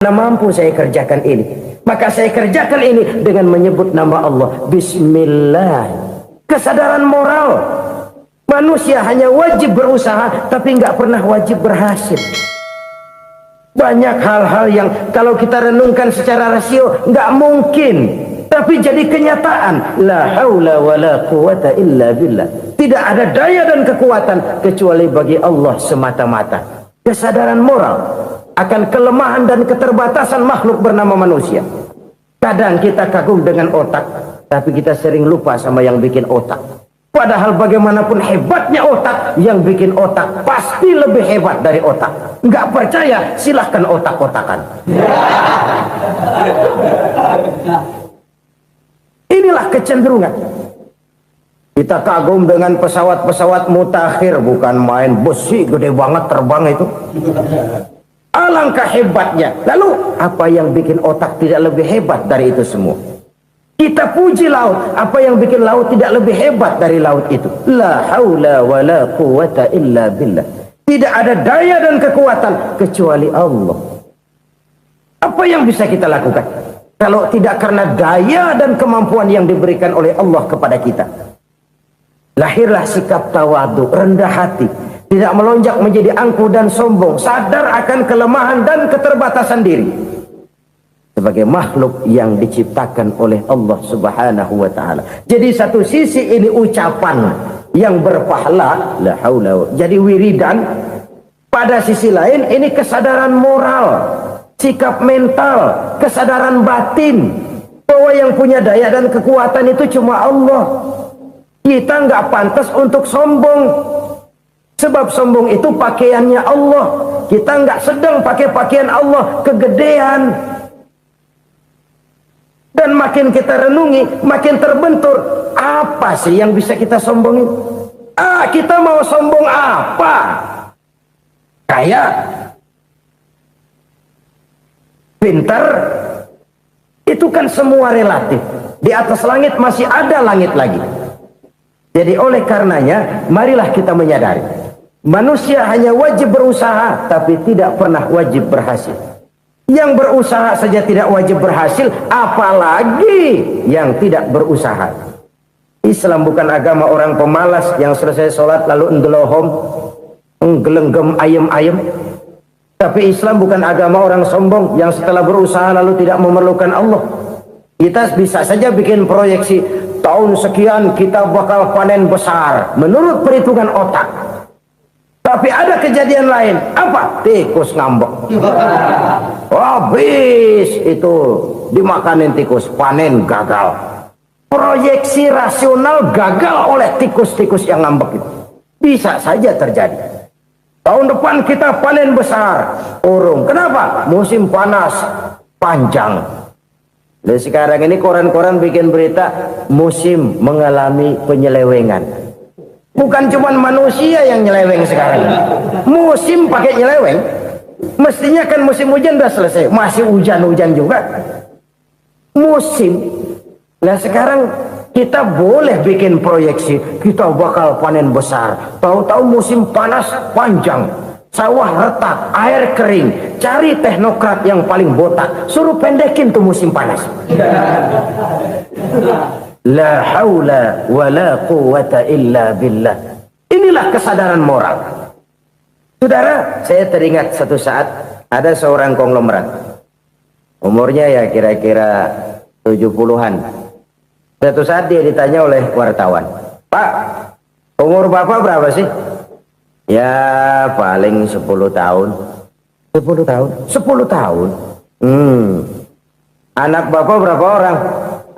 Mana mampu saya kerjakan ini, maka saya kerjakan ini dengan menyebut nama Allah. Bismillah. Kesadaran moral. Manusia hanya wajib berusaha, tapi nggak pernah wajib berhasil. Banyak hal-hal yang kalau kita renungkan secara rasio nggak mungkin, tapi jadi kenyataan. La haula wala quwata illa billah. Tidak ada daya dan kekuatan kecuali bagi Allah semata-mata. Kesadaran moral akan kelemahan dan keterbatasan makhluk bernama manusia. Kadang kita kagum dengan otak, tapi kita sering lupa sama yang bikin otak. Padahal bagaimanapun hebatnya otak, yang bikin otak pasti lebih hebat dari otak. Nggak percaya, silahkan otak-otakan. Inilah kecenderungan. Kita kagum dengan pesawat-pesawat mutakhir, bukan main besi gede banget terbang itu. Alangkah hebatnya. Lalu apa yang bikin otak tidak lebih hebat dari itu semua? Kita puji laut. Apa yang bikin laut tidak lebih hebat dari laut itu? La haula wala quwata illa billah. Tidak ada daya dan kekuatan kecuali Allah. Apa yang bisa kita lakukan kalau tidak karena daya dan kemampuan yang diberikan oleh Allah kepada kita? Lahirlah sikap tawadu, rendah hati, tidak melonjak menjadi angkuh dan sombong, sadar akan kelemahan dan keterbatasan diri sebagai makhluk yang diciptakan oleh Allah Subhanahu wa taala. Jadi satu sisi ini ucapan yang berpahala, la haula, jadi wiridan. Pada sisi lain ini kesadaran moral, sikap mental, kesadaran batin bahwa yang punya daya dan kekuatan itu cuma Allah. Kita nggak pantas untuk sombong. Sebab sombong itu pakaiannya Allah. Kita nggak sedang pakai pakaian Allah, kegedean. Dan makin kita renungi, makin terbentur. Apa sih yang bisa kita sombongin? Kita mau sombong apa? Kaya? Pintar? Itu kan semua relatif. Di atas langit masih ada langit lagi. Jadi oleh karenanya, marilah kita menyadari. Manusia hanya wajib berusaha, tapi tidak pernah wajib berhasil. Yang berusaha saja tidak wajib berhasil, apalagi yang tidak berusaha. Islam bukan agama orang pemalas yang selesai sholat lalu enggelohom, enggelenggem ayem-ayem. Tapi Islam bukan agama orang sombong yang setelah berusaha lalu tidak memerlukan Allah. Kita bisa saja bikin proyeksi, tahun sekian kita bakal panen besar menurut perhitungan otak. Tapi ada kejadian lain. Apa? Tikus ngambek. Habis itu dimakanin tikus, panen gagal. Proyeksi rasional gagal oleh tikus-tikus yang ngambek itu. Bisa saja terjadi. Tahun depan kita panen besar, urung. Kenapa? Musim panas panjang. Dan sekarang ini koran-koran bikin berita musim mengalami penyelewengan. Bukan cuma manusia yang nyeleweng sekarang. Musim pakai nyeleweng. Mestinya kan musim hujan udah selesai, masih hujan-hujan juga. Musim. Nah sekarang kita boleh bikin proyeksi, kita bakal panen besar. Tahu-tahu musim panas panjang. Sawah retak, air kering. Cari teknokrat yang paling botak, suruh pendekin tuh musim panas. La haula wala quwata illa billah. Inilah kesadaran moral. Saudara, saya teringat satu saat ada seorang konglomerat. Umurnya ya kira-kira 70-an. Satu saat dia ditanya oleh wartawan, "Pak, umur Bapak berapa sih?" "Ya paling 10 tahun. 10 tahun? 10 tahun? Anak Bapak berapa orang?"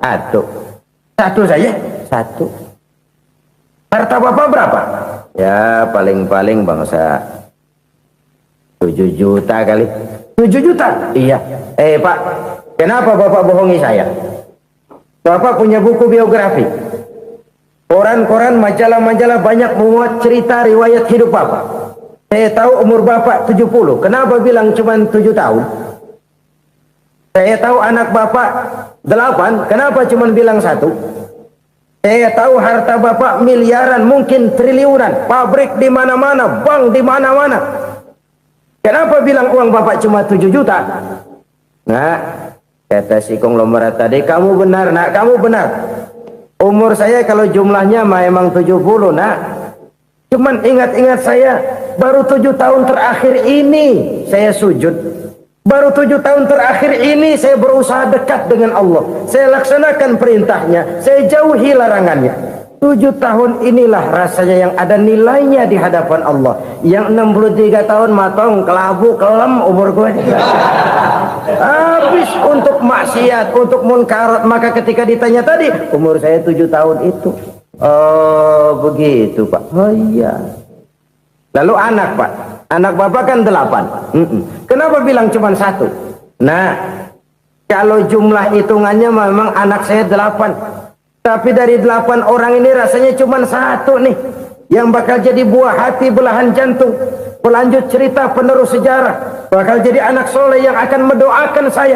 "Satu." "Satu saja?" "Satu." "Harta Bapak berapa?" "Ya paling-paling bangsa 7 juta kali." 7 juta? "Iya." Pak, kenapa Bapak bohongi saya? Bapak punya buku biografi. Koran-koran, majalah-majalah banyak memuat cerita riwayat hidup Bapak. Saya tahu umur Bapak 70. Kenapa bilang cuma 7 tahun? Saya tahu anak Bapak 8. Kenapa cuma bilang 1? Saya tahu harta Bapak miliaran, mungkin triliunan. Pabrik di mana-mana, bank di mana-mana. Kenapa bilang uang Bapak cuma 7 juta? Nak, kata si konglomerat tadi, kamu benar nak, kamu benar. Umur saya kalau jumlahnya memang 70 nak. Cuman ingat-ingat saya, baru 7 tahun terakhir ini saya sujud. Baru 7 tahun terakhir ini saya berusaha dekat dengan Allah. Saya laksanakan perintahnya, saya jauhi larangannya. 7 tahun inilah rasanya yang ada nilainya di hadapan Allah. Yang 63 tahun matong, kelabu, kelem umur gue. Habis untuk maksiat, untuk munkarat. Maka ketika ditanya tadi, umur saya 7 tahun itu. Oh begitu Pak. Oh iya. Lalu anak Pak, anak Bapak kan 8. Kenapa bilang cuma 1? Nah, kalau jumlah hitungannya memang anak saya 8. Tapi dari 8 orang ini rasanya cuma 1 nih yang bakal jadi buah hati, belahan jantung, pelanjut cerita, penerus sejarah, bakal jadi anak soleh yang akan mendoakan saya.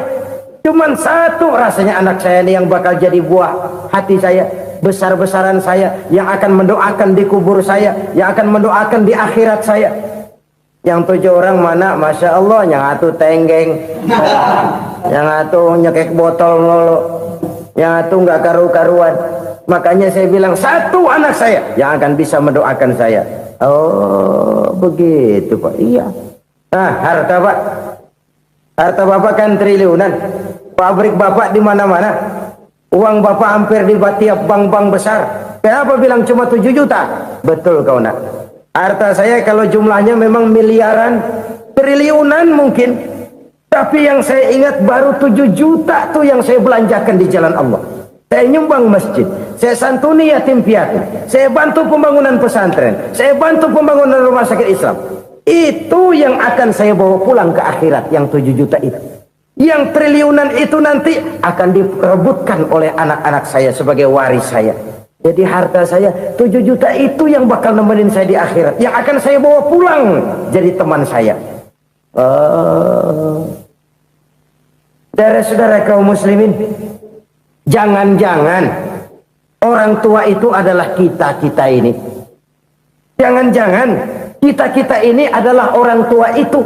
Cuman 1 rasanya anak saya ini yang bakal jadi buah hati saya, besar-besaran saya, yang akan mendoakan di kubur saya, yang akan mendoakan di akhirat saya. Yang 7 orang mana, Masya Allah, yang 1 tenggeng, yang 1 nyekek botol mulu, yang 1 nggak karu-karuan. Makanya saya bilang 1 anak saya yang akan bisa mendoakan saya. Oh begitu Pak. Iya. Nah, harta Pak, harta Bapak kan triliunan. Pabrik Bapak di mana-mana. Uang Bapak hampir di tiap bank-bank besar. Kenapa bilang cuma 7 juta? Betul kau nak. Harta saya kalau jumlahnya memang miliaran, triliunan mungkin. Tapi yang saya ingat baru 7 juta tuh yang saya belanjakan di jalan Allah. Saya nyumbang masjid, saya santuni yatim piatu, saya bantu pembangunan pesantren, saya bantu pembangunan rumah sakit Islam. Itu yang akan saya bawa pulang ke akhirat, yang 7 juta itu. Yang triliunan itu nanti akan diperebutkan oleh anak-anak saya sebagai waris saya. Jadi harta saya 7 juta itu yang bakal nemenin saya di akhirat, yang akan saya bawa pulang jadi teman saya. Saudara-saudara kaum muslimin, jangan-jangan orang tua itu adalah kita-kita ini. Jangan-jangan kita-kita ini adalah orang tua itu.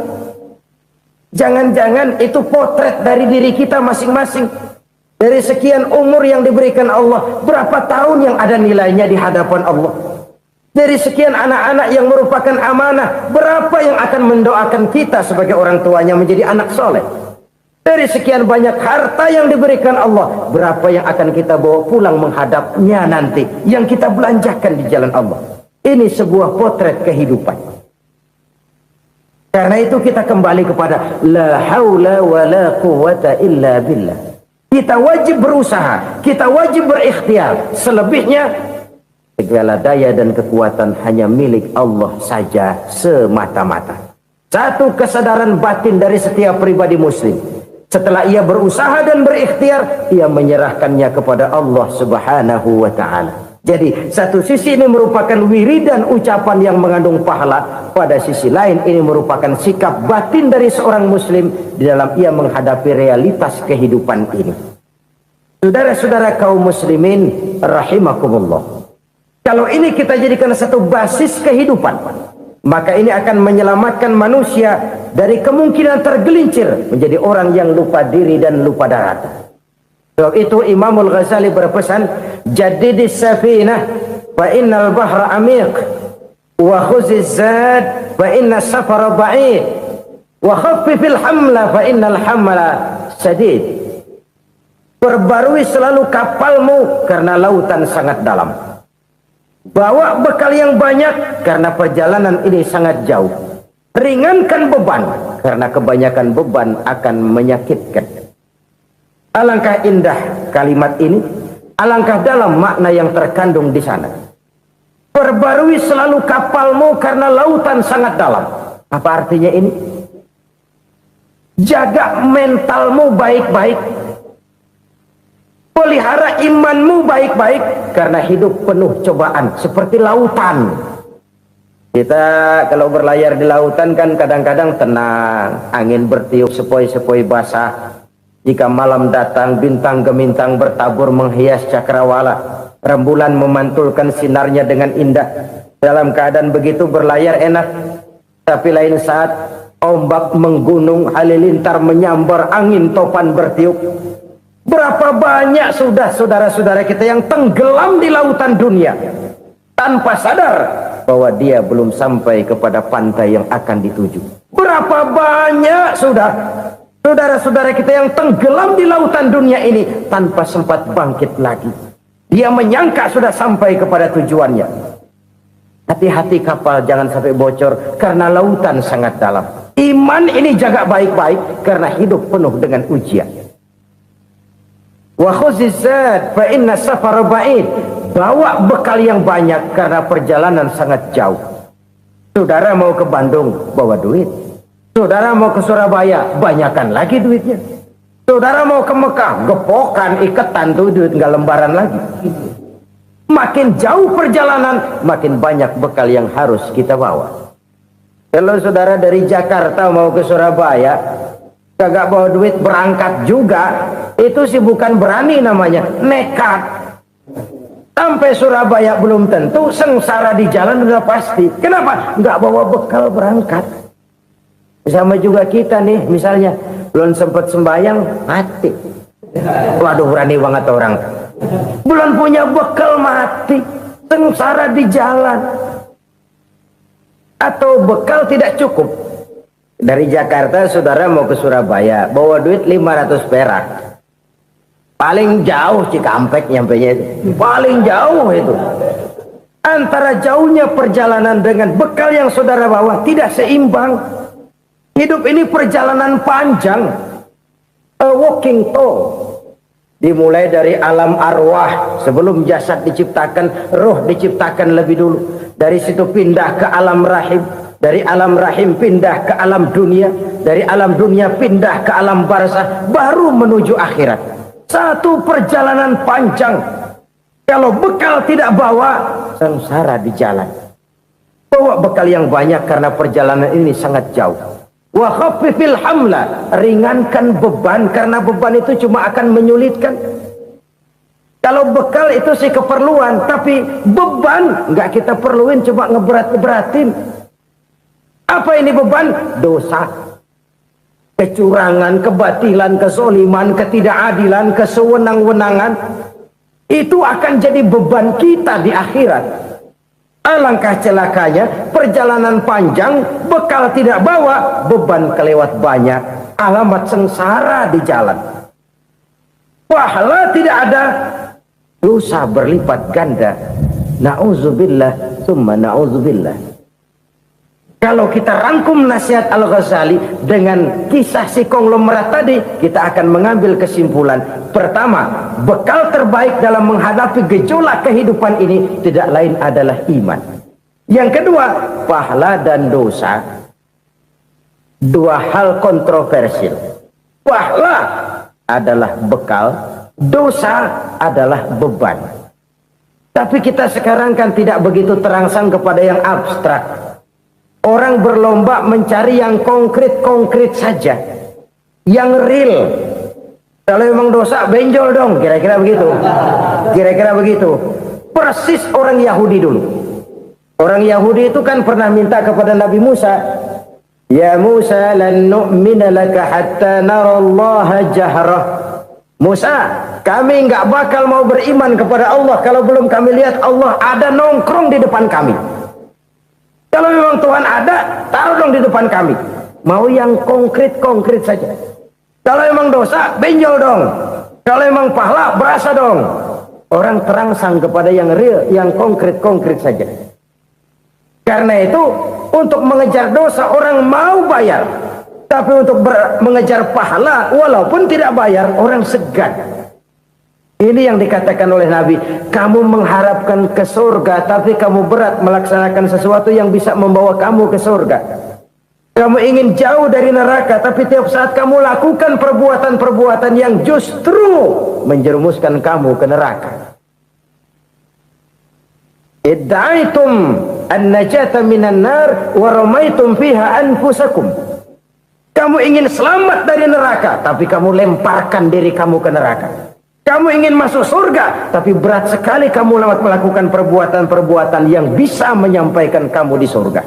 Jangan-jangan itu potret dari diri kita masing-masing. Dari sekian umur yang diberikan Allah, berapa tahun yang ada nilainya di hadapan Allah. Dari sekian anak-anak yang merupakan amanah, berapa yang akan mendoakan kita sebagai orang tuanya menjadi anak soleh. Dari sekian banyak harta yang diberikan Allah, berapa yang akan kita bawa pulang menghadapnya nanti, yang kita belanjakan di jalan Allah. Ini sebuah potret kehidupan. Karena itu kita kembali kepada la haula wa la quwata illa billah. Kita wajib berusaha, kita wajib berikhtiar. Selebihnya segala daya dan kekuatan hanya milik Allah saja semata-mata. Satu kesadaran batin dari setiap pribadi muslim. Setelah ia berusaha dan berikhtiar, ia menyerahkannya kepada Allah Subhanahu wa ta'ala. Jadi satu sisi ini merupakan wiridan ucapan yang mengandung pahala, pada sisi lain ini merupakan sikap batin dari seorang muslim di dalam ia menghadapi realitas kehidupan ini. Saudara-saudara kaum muslimin rahimakumullah, kalau ini kita jadikan satu basis kehidupan, maka ini akan menyelamatkan manusia dari kemungkinan tergelincir menjadi orang yang lupa diri dan lupa darat. Sebab itu Imamul Ghazali berpesan, jadidis safinah fa innal bahra amiq, wa khuziz zad fa inna safara ba'id, wa khaffifil hamla fa innal hamla sadid. Perbarui selalu kapalmu karena lautan sangat dalam. Bawa bekal yang banyak karena perjalanan ini sangat jauh. Ringankan beban karena kebanyakan beban akan menyakitkan. Alangkah indah kalimat ini, alangkah dalam makna yang terkandung di sana. Perbarui selalu kapalmu karena lautan sangat dalam. Apa artinya ini? Jaga mentalmu baik-baik. Pelihara imanmu baik-baik karena hidup penuh cobaan seperti lautan. Kita kalau berlayar di lautan kan kadang-kadang tenang, angin bertiup sepoi-sepoi basah. Jika malam datang, bintang gemintang bertabur menghias cakrawala. Rembulan memantulkan sinarnya dengan indah. Dalam keadaan begitu berlayar enak. Tapi lain saat Ombak menggunung, halilintar menyambar, angin topan bertiup. Berapa banyak sudah saudara-saudara kita yang tenggelam di lautan dunia tanpa sadar bahwa dia belum sampai kepada pantai yang akan dituju. Berapa banyak sudah saudara-saudara kita yang tenggelam di lautan dunia ini tanpa sempat bangkit lagi. Dia menyangka sudah sampai kepada tujuannya. Hati-hati kapal jangan sampai bocor karena lautan sangat dalam. Iman ini jaga baik-baik karena hidup penuh dengan ujian. Wa khuzizat fa inna safar ba'id. Bawa bekal yang banyak karena perjalanan sangat jauh. Saudara mau ke Bandung, bawa duit. Saudara mau ke Surabaya, banyakan lagi duitnya. Saudara mau ke Mekah, gepokan, iketan tuh duit nggak lembaran lagi. Makin jauh perjalanan, makin banyak bekal yang harus kita bawa. Kalau saudara dari Jakarta mau ke Surabaya, kagak bawa duit berangkat juga, itu sih bukan berani namanya, nekat. Sampai Surabaya belum tentu, sengsara di jalan udah pasti. Kenapa? Nggak bawa bekal berangkat. Sama juga kita nih, misalnya belum sempat sembahyang, mati. Waduh, berani banget orang. Belum punya bekal, mati. Sengsara di jalan. Atau bekal tidak cukup. Dari Jakarta saudara mau ke Surabaya, bawa duit 500 perak. Paling jauh Cikampek nyampenya itu. Paling jauh itu. Antara jauhnya perjalanan dengan bekal yang saudara bawa tidak seimbang. Hidup ini perjalanan panjang. A walking tour. Dimulai dari alam arwah. Sebelum jasad diciptakan, roh diciptakan lebih dulu. Dari situ pindah ke alam rahim. Dari alam rahim pindah ke alam dunia. Dari alam dunia pindah ke alam barzah. Baru menuju akhirat. Satu perjalanan panjang. Kalau bekal tidak bawa, sengsara di jalan. Bawa bekal yang banyak karena perjalanan ini sangat jauh. Wa khaffifil hamla, ringankan beban karena beban itu cuma akan menyulitkan. Kalau bekal itu sih keperluan, tapi beban nggak kita perluin, cuma ngeberat-beratin. Apa ini beban? Dosa. Kecurangan, kebatilan, kezoliman, ketidakadilan, kesewenang-wenangan. Itu akan jadi beban kita di akhirat. Alangkah celakanya, perjalanan panjang, bekal tidak bawa, beban kelewat banyak. Alamat sengsara di jalan. Pahala tidak ada, dosa berlipat ganda. Na'udzubillah, summa na'udzubillah. Kalau kita rangkum nasihat Al-Ghazali dengan kisah si konglomerat tadi, kita akan mengambil kesimpulan. Pertama, bekal terbaik dalam menghadapi gejolak kehidupan ini tidak lain adalah iman. Yang kedua, pahala dan dosa. Dua hal kontroversial. Pahala adalah bekal, dosa adalah beban. Tapi kita sekarang kan tidak begitu terangsang kepada yang abstrak. Orang berlomba mencari yang konkret-konkret saja. Yang real. Kalau memang dosa, benjol dong. Kira-kira begitu. Kira-kira begitu. Persis orang Yahudi dulu. Orang Yahudi itu kan pernah minta kepada Nabi Musa. Ya Musa, lan nu'mina laka hatta narallaha jahrah. Musa, kami nggak bakal mau beriman kepada Allah kalau belum kami lihat Allah ada nongkrong di depan kami. Kalau memang Tuhan ada, taruh dong di depan kami. Mau yang konkret-konkret saja. Kalau memang dosa, benjol dong. Kalau memang pahala, berasa dong. Orang terangsang kepada yang real, yang konkret-konkret saja. Karena itu, untuk mengejar dosa, orang mau bayar. Tapi untuk mengejar pahala, walaupun tidak bayar, orang segan. Ini yang dikatakan oleh Nabi, kamu mengharapkan ke surga, tapi kamu berat melaksanakan sesuatu yang bisa membawa kamu ke surga. Kamu ingin jauh dari neraka, tapi tiap saat kamu lakukan perbuatan-perbuatan yang justru menjerumuskan kamu ke neraka. Idda'aitum an-najata minan nar wa ramaitum fiha anfusakum. Kamu ingin selamat dari neraka, tapi kamu lemparkan diri kamu ke neraka. Kamu ingin masuk surga, tapi berat sekali kamu melakukan perbuatan-perbuatan yang bisa menyampaikan kamu di surga.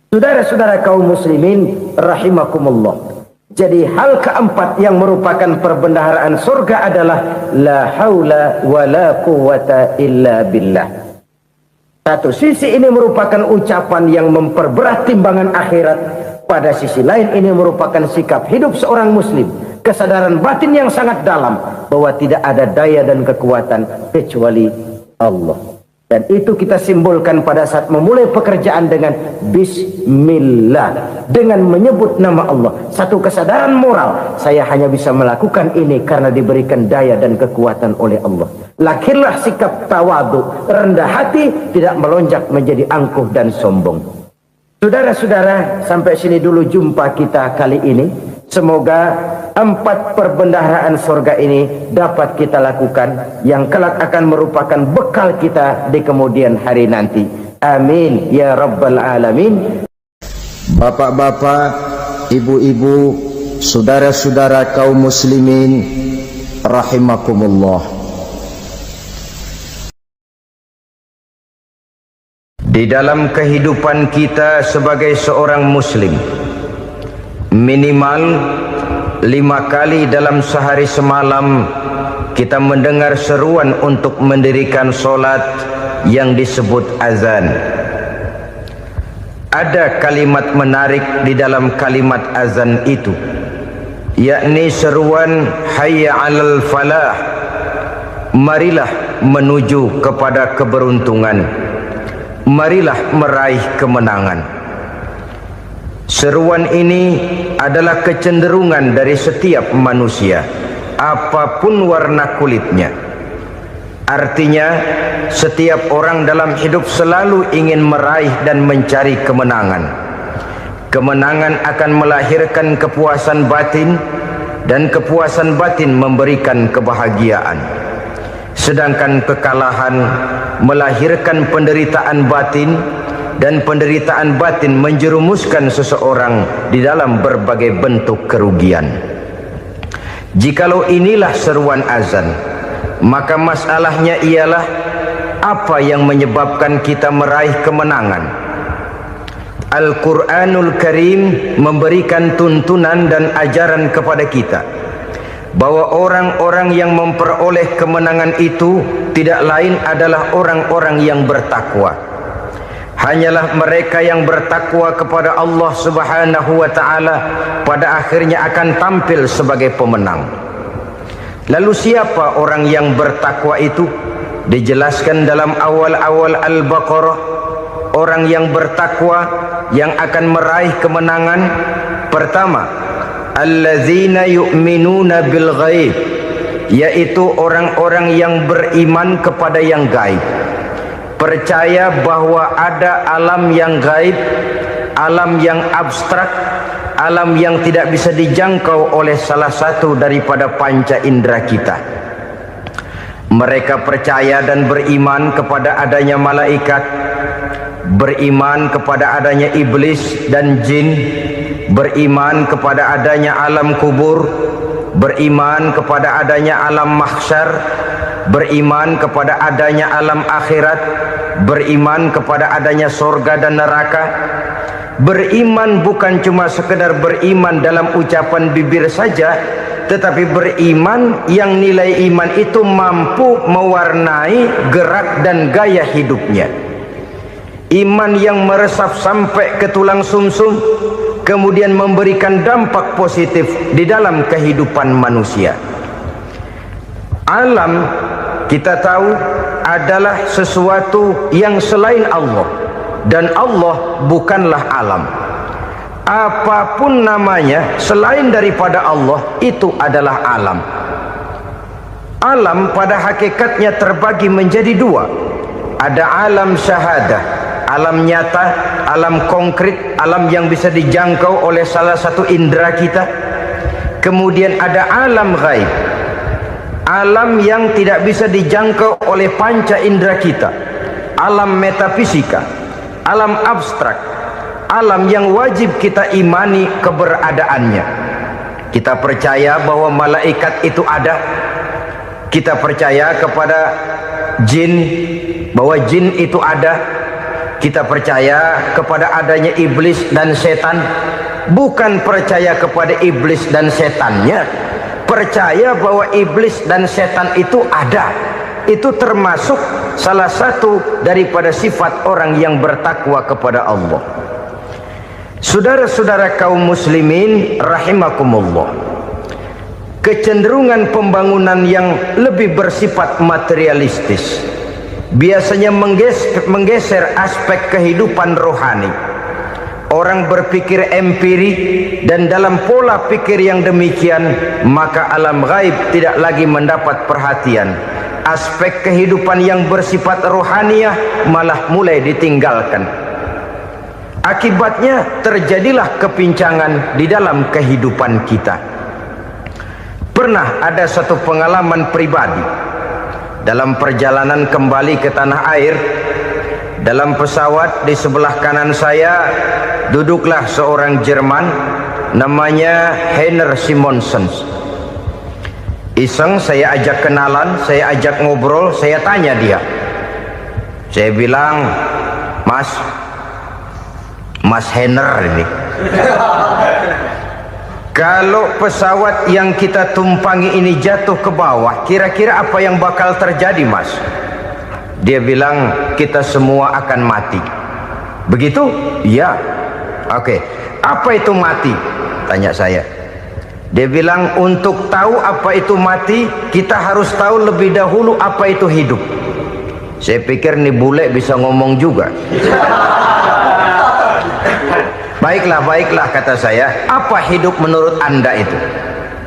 Saudara-saudara kaum muslimin rahimakumullah. Jadi hal keempat yang merupakan perbendaharaan surga adalah la haula wa la quwata illa billah. Satu sisi ini merupakan ucapan yang memperberat timbangan akhirat. Pada sisi lain ini merupakan sikap hidup seorang muslim. Kesadaran batin yang sangat dalam bahwa tidak ada daya dan kekuatan kecuali Allah. Dan itu kita simbolkan pada saat memulai pekerjaan dengan Bismillah, dengan menyebut nama Allah. Satu kesadaran moral, saya hanya bisa melakukan ini karena diberikan daya dan kekuatan oleh Allah. Lahirlah sikap tawadu, rendah hati, tidak melonjak menjadi angkuh dan sombong. Saudara-saudara, sampai sini dulu jumpa kita kali ini. Semoga 4 perbendaharaan surga ini dapat kita lakukan, yang kelak akan merupakan bekal kita di kemudian hari nanti. Amin ya rabbal alamin. Bapak-bapak, ibu-ibu, saudara-saudara kaum muslimin rahimakumullah. Di dalam kehidupan kita sebagai seorang muslim, minimal 5 kali dalam sehari semalam kita mendengar seruan untuk mendirikan solat yang disebut azan. Ada kalimat menarik di dalam kalimat azan itu, yakni seruan hayya 'alal falah, marilah menuju kepada keberuntungan, marilah meraih kemenangan. Seruan ini adalah kecenderungan dari setiap manusia, apapun warna kulitnya. Artinya, setiap orang dalam hidup selalu ingin meraih dan mencari kemenangan. Kemenangan akan melahirkan kepuasan batin, dan kepuasan batin memberikan kebahagiaan. Sedangkan kekalahan melahirkan penderitaan batin, dan penderitaan batin menjerumuskan seseorang di dalam berbagai bentuk kerugian. Jikalau inilah seruan azan, maka masalahnya ialah apa yang menyebabkan kita meraih kemenangan. Al-Quranul Karim memberikan tuntunan dan ajaran kepada kita bahwa orang-orang yang memperoleh kemenangan itu tidak lain adalah orang-orang yang bertakwa. Hanyalah mereka yang bertakwa kepada Allah Subhanahu wa ta'ala pada akhirnya akan tampil sebagai pemenang. Lalu siapa orang yang bertakwa itu? Dijelaskan dalam awal-awal Al-Baqarah, orang yang bertakwa yang akan meraih kemenangan. Pertama, allazina yu'minuna bil ghaib, yaitu orang-orang yang beriman kepada yang gaib. Percaya bahwa ada alam yang gaib, alam yang abstrak, alam yang tidak bisa dijangkau oleh salah satu daripada panca indera kita. Mereka percaya dan beriman kepada adanya malaikat, beriman kepada adanya iblis dan jin, beriman kepada adanya alam kubur, beriman kepada adanya alam mahsyar, beriman kepada adanya alam akhirat, beriman kepada adanya surga dan neraka. Beriman bukan cuma sekedar beriman dalam ucapan bibir saja, tetapi beriman yang nilai iman itu mampu mewarnai gerak dan gaya hidupnya. Iman yang meresap sampai ke tulang sumsum, kemudian memberikan dampak positif di dalam kehidupan manusia. Alam, kita tahu, adalah sesuatu yang selain Allah, dan Allah bukanlah alam. Apapun namanya selain daripada Allah, itu adalah alam. Alam pada hakikatnya terbagi menjadi 2. Ada alam syahadah, alam nyata, alam konkret, alam yang bisa dijangkau oleh salah satu indera kita. Kemudian ada alam ghaib, alam yang tidak bisa dijangkau oleh panca indera kita, alam metafisika, alam abstrak, alam yang wajib kita imani keberadaannya. Kita percaya bahwa malaikat itu ada, kita percaya kepada jin, bahwa jin itu ada, Kita percaya kepada adanya iblis dan setan, bukan percaya kepada iblis dan setannya. Percaya bahwa iblis dan setan itu ada. Itu termasuk salah satu daripada sifat orang yang bertakwa kepada Allah. Saudara-saudara kaum muslimin rahimakumullah, kecenderungan pembangunan yang lebih bersifat materialistis biasanya menggeser aspek kehidupan rohani. Orang berpikir empiri, dan dalam pola pikir yang demikian maka alam gaib tidak lagi mendapat perhatian. Aspek kehidupan yang bersifat rohaniah malah mulai ditinggalkan. Akibatnya terjadilah kepincangan di dalam kehidupan kita. Pernah ada satu pengalaman pribadi dalam perjalanan kembali ke tanah air. Dalam pesawat di sebelah kanan saya duduklah seorang Jerman namanya Heiner Simonsen. Iseng saya ajak kenalan, saya ajak ngobrol, saya tanya dia. Saya bilang, Mas Heiner ini, kalau pesawat yang kita tumpangi ini jatuh ke bawah, kira-kira apa yang bakal terjadi, Mas? Dia bilang, kita semua akan mati. Begitu? Iya. Oke. Apa itu mati? Tanya saya. Dia bilang, untuk tahu apa itu mati, kita harus tahu lebih dahulu apa itu hidup. Saya pikir nih bule bisa ngomong juga. Baiklah kata saya. Apa hidup menurut Anda itu?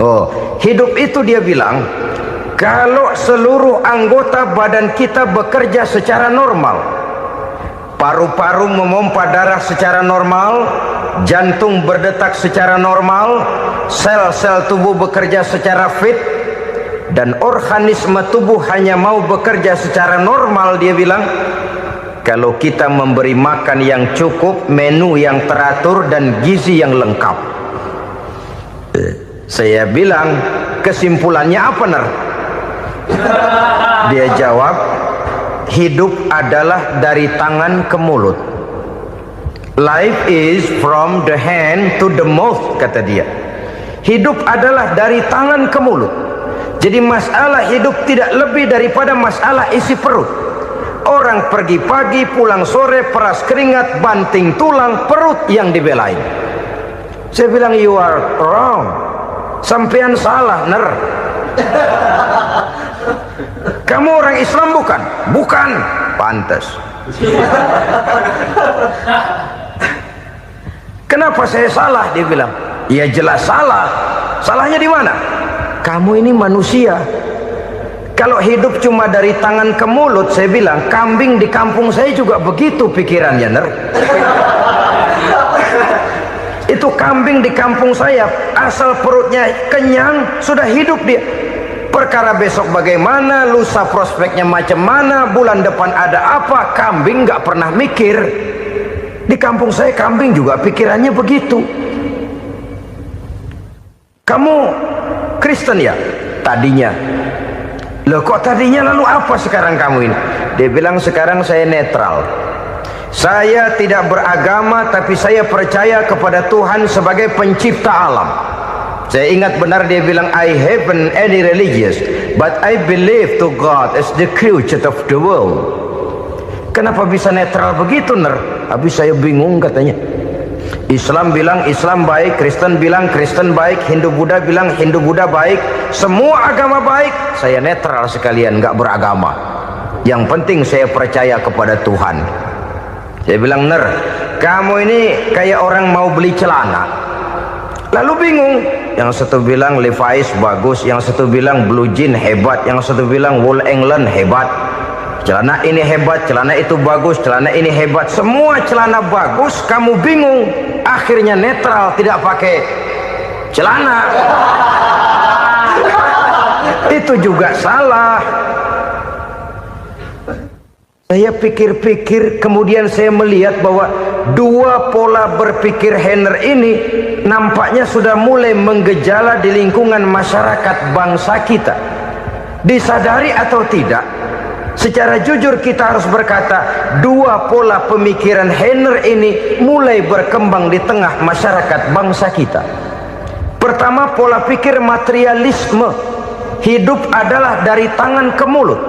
Oh, hidup itu dia bilang, kalau seluruh anggota badan kita bekerja secara normal, paru-paru memompa darah secara normal, jantung berdetak secara normal, sel-sel tubuh bekerja secara fit, dan organisme tubuh hanya mau bekerja secara normal, dia bilang, kalau kita memberi makan yang cukup, menu yang teratur, dan gizi yang lengkap. Saya bilang, kesimpulannya apa, Ner? Dia jawab, hidup adalah dari tangan ke mulut. Life is from the hand to the mouth, kata dia. Hidup adalah dari tangan ke mulut. Jadi masalah hidup tidak lebih daripada masalah isi perut. Orang pergi pagi, pulang sore, peras keringat, banting tulang, perut yang dibelain. Saya bilang, you are wrong. Sampean salah, Ner. Kamu orang Islam bukan? Bukan. Pantas. Kenapa saya salah? Dia bilang, ya jelas salah. Salahnya di mana? Kamu ini manusia. Kalau hidup cuma dari tangan ke mulut, saya bilang, kambing di kampung saya juga begitu pikirannya, Ner. Itu kambing di kampung saya, asal perutnya kenyang, sudah hidup dia. Perkara besok bagaimana, lusa prospeknya macam mana, bulan depan ada apa, kambing nggak pernah mikir. Di kampung saya kambing juga pikirannya begitu. Kamu Kristen ya? Tadinya. Loh kok tadinya, lalu apa sekarang kamu ini? Dia bilang, sekarang saya netral. Saya tidak beragama, tapi saya percaya kepada Tuhan sebagai pencipta alam. Saya ingat benar dia bilang, I haven't any religious, but I believe to God as the creator of the world. Kenapa bisa netral begitu, Ner? Habis saya bingung katanya. Islam bilang Islam baik, Kristen bilang Kristen baik, Hindu Buddha bilang Hindu Buddha baik, semua agama baik. Saya netral sekalian, nggak beragama. Yang penting saya percaya kepada Tuhan. Saya bilang, Ner, kamu ini kayak orang mau beli celana, lalu bingung. Yang satu bilang Levi's bagus, yang satu bilang Blue Jean hebat, yang satu bilang Wool England hebat. Celana ini hebat, celana itu bagus, celana ini hebat, semua celana bagus, kamu bingung. Akhirnya netral, tidak pakai celana. Itu juga salah. Saya pikir-pikir, kemudian saya melihat bahwa dua pola berpikir Heiner ini nampaknya sudah mulai menggejala di lingkungan masyarakat bangsa kita. Disadari atau tidak, Secara jujur kita harus berkata, dua pola pemikiran Henner ini mulai berkembang di tengah masyarakat bangsa kita. Pertama, pola pikir materialisme. Hidup adalah dari tangan ke mulut.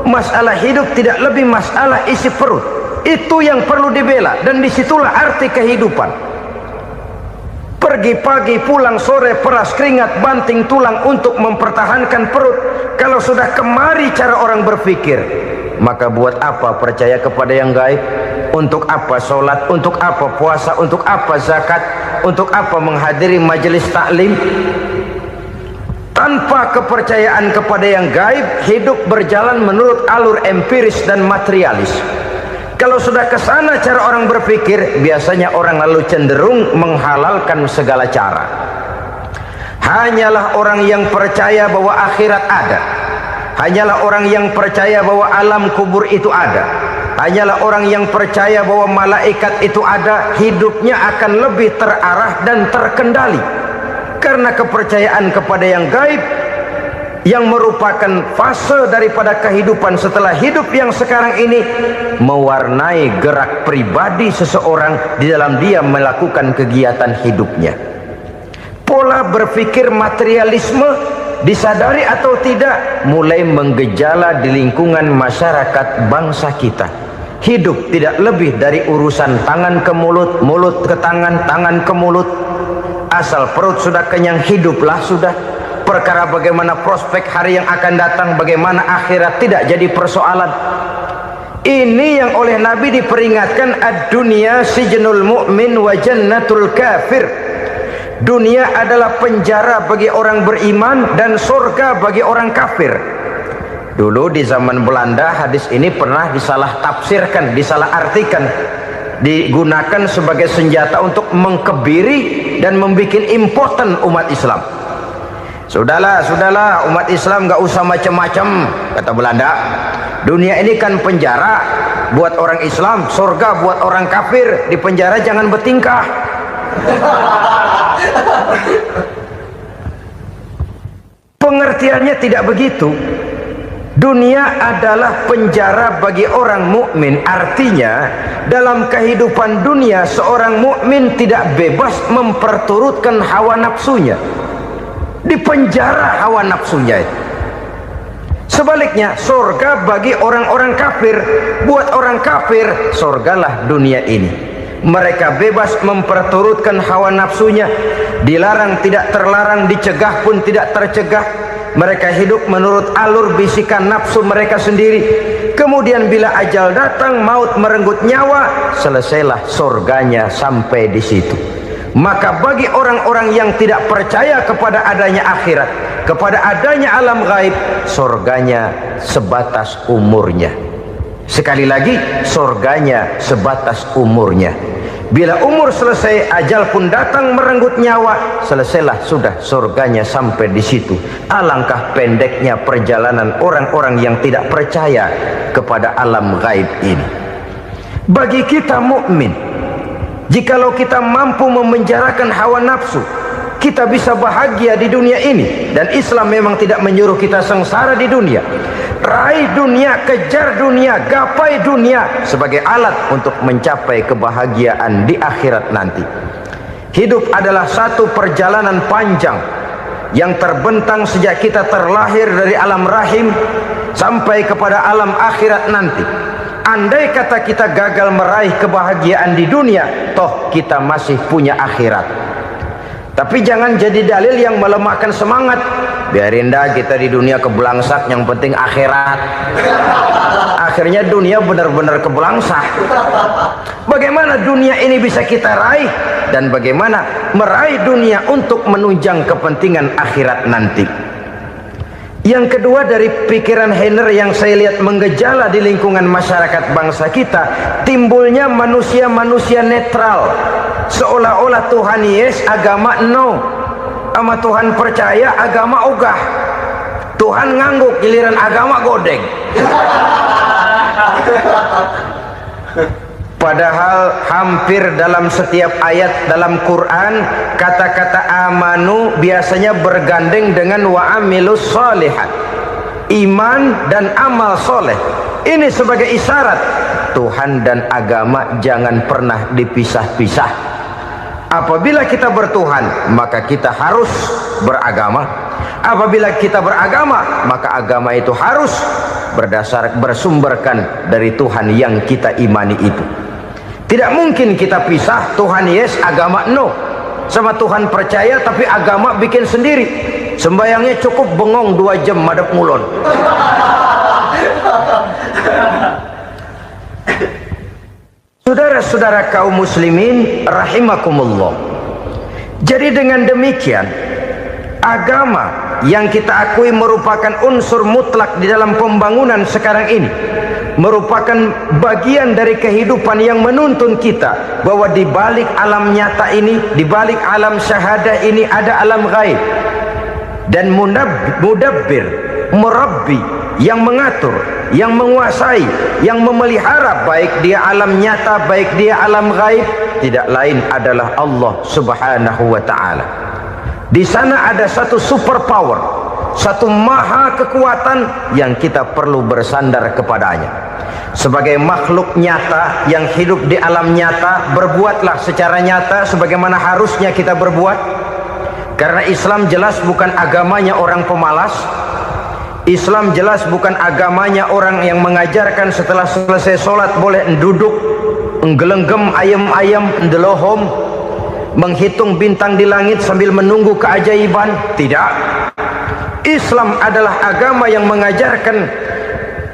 Masalah hidup tidak lebih masalah isi perut. Itu yang perlu dibela, dan disitulah arti kehidupan. Pergi pagi, pulang sore, peras keringat, banting tulang untuk mempertahankan perut. Kalau sudah kemari cara orang berpikir, maka buat apa percaya kepada yang gaib? Untuk apa sholat? Untuk apa puasa? Untuk apa zakat? Untuk apa menghadiri majelis taklim? Tanpa kepercayaan kepada yang gaib, hidup berjalan menurut alur empiris dan materialis. Kalau sudah ke sana cara orang berpikir, biasanya orang lalu cenderung menghalalkan segala cara. Hanyalah orang yang percaya bahwa akhirat ada. Hanyalah orang yang percaya bahwa alam kubur itu ada. Hanyalah orang yang percaya bahwa malaikat itu ada, hidupnya akan lebih terarah dan terkendali. Karena kepercayaan kepada yang gaib, yang merupakan fase daripada kehidupan setelah hidup yang sekarang ini, mewarnai gerak pribadi seseorang di dalam dia melakukan kegiatan hidupnya. Pola berpikir materialisme, disadari atau tidak, mulai menggejala di lingkungan masyarakat bangsa kita. Hidup tidak lebih dari urusan tangan ke mulut, mulut ke tangan, tangan ke mulut. Asal perut sudah kenyang, hiduplah sudah. Perkara bagaimana prospek hari yang akan datang, bagaimana akhirat, tidak jadi persoalan. Ini yang oleh Nabi diperingatkan, ad-dunya sijnul mu'min wa jannatul kafir. Dunia adalah penjara bagi orang beriman dan surga bagi orang kafir. Dulu di zaman Belanda hadis ini pernah disalah tafsirkan, disalah artikan, digunakan sebagai senjata untuk mengkebiri dan membuat impoten umat Islam. Sudahlah umat Islam gak usah macam-macam, kata Belanda. Dunia ini kan penjara buat orang Islam, surga buat orang kafir. Di penjara jangan bertingkah. Pengertiannya tidak begitu. Dunia adalah penjara bagi orang mukmin. Artinya dalam kehidupan dunia seorang mukmin tidak bebas memperturutkan hawa nafsunya. Dipenjara hawa nafsunya. Sebaliknya surga bagi orang-orang kafir. Buat orang kafir surgalah dunia ini. Mereka bebas memperturutkan hawa nafsunya, dilarang tidak terlarang, dicegah pun tidak tercegah. Mereka hidup menurut alur bisikan nafsu mereka sendiri. Kemudian bila ajal datang, maut merenggut nyawa, selesailah surganya sampai di situ. Maka bagi orang-orang yang tidak percaya kepada adanya akhirat, kepada adanya alam gaib, surganya sebatas umurnya. Sekali lagi, surganya sebatas umurnya. Bila umur selesai, ajal pun datang merenggut nyawa, selesailah sudah surganya sampai di situ. Alangkah pendeknya perjalanan orang-orang yang tidak percaya kepada alam gaib ini. Bagi kita mukmin, jikalau kita mampu memenjarakan hawa nafsu, kita bisa bahagia di dunia ini. Dan Islam memang tidak menyuruh kita sengsara di dunia. Raih dunia, kejar dunia, gapai dunia sebagai alat untuk mencapai kebahagiaan di akhirat nanti. Hidup adalah satu perjalanan panjang yang terbentang sejak kita terlahir dari alam rahim sampai kepada alam akhirat nanti. Andai kata kita gagal meraih kebahagiaan di dunia, toh kita masih punya akhirat. Tapi jangan jadi dalil yang melemahkan semangat. Biarin dah kita di dunia kebelangsak, yang penting akhirat. Akhirnya dunia benar-benar kebelangsak. Bagaimana dunia ini bisa kita raih, dan bagaimana meraih dunia untuk menunjang kepentingan akhirat nanti. Yang kedua dari pikiran Henner yang saya lihat menggejala di lingkungan masyarakat bangsa kita, timbulnya manusia-manusia netral. Seolah-olah Tuhan yes, agama no. Sama Tuhan percaya, agama ogah. Tuhan ngangguk, giliran agama godeng. Padahal hampir dalam setiap ayat dalam Quran, kata-kata amanu biasanya bergandeng dengan wa amilus shalihat. iman dan amal soleh. Ini sebagai isyarat Tuhan dan agama jangan pernah dipisah-pisah. Apabila kita bertuhan, maka kita harus beragama. Apabila kita beragama, maka agama itu harus bersumberkan dari Tuhan yang kita imani itu. Tidak mungkin kita pisah, Tuhan yes, agama no. Sama Tuhan percaya tapi agama bikin sendiri. Sembayangnya cukup bengong 2 jam madep ngulon. Saudara-saudara kaum muslimin rahimakumullah. Jadi dengan demikian, agama yang kita akui merupakan unsur mutlak di dalam pembangunan sekarang ini, merupakan bagian dari kehidupan yang menuntun kita bahwa di balik alam nyata ini, di balik alam syahadah ini ada alam gaib. Dan mudabbir, murabbi, yang mengatur, yang menguasai, yang memelihara, baik dia alam nyata, baik dia alam gaib, tidak lain adalah Allah Subhanahu wa ta'ala. Di sana ada satu super power, satu maha kekuatan yang kita perlu bersandar kepadanya. Sebagai makhluk nyata yang hidup di alam nyata, berbuatlah secara nyata sebagaimana harusnya kita berbuat. Karena Islam jelas bukan agamanya orang pemalas. Islam jelas bukan agamanya orang yang mengajarkan setelah selesai sholat boleh duduk, nggelenggem ayam-ayam, ndelohom, menghitung bintang di langit sambil menunggu keajaiban. Tidak. Islam adalah agama yang mengajarkan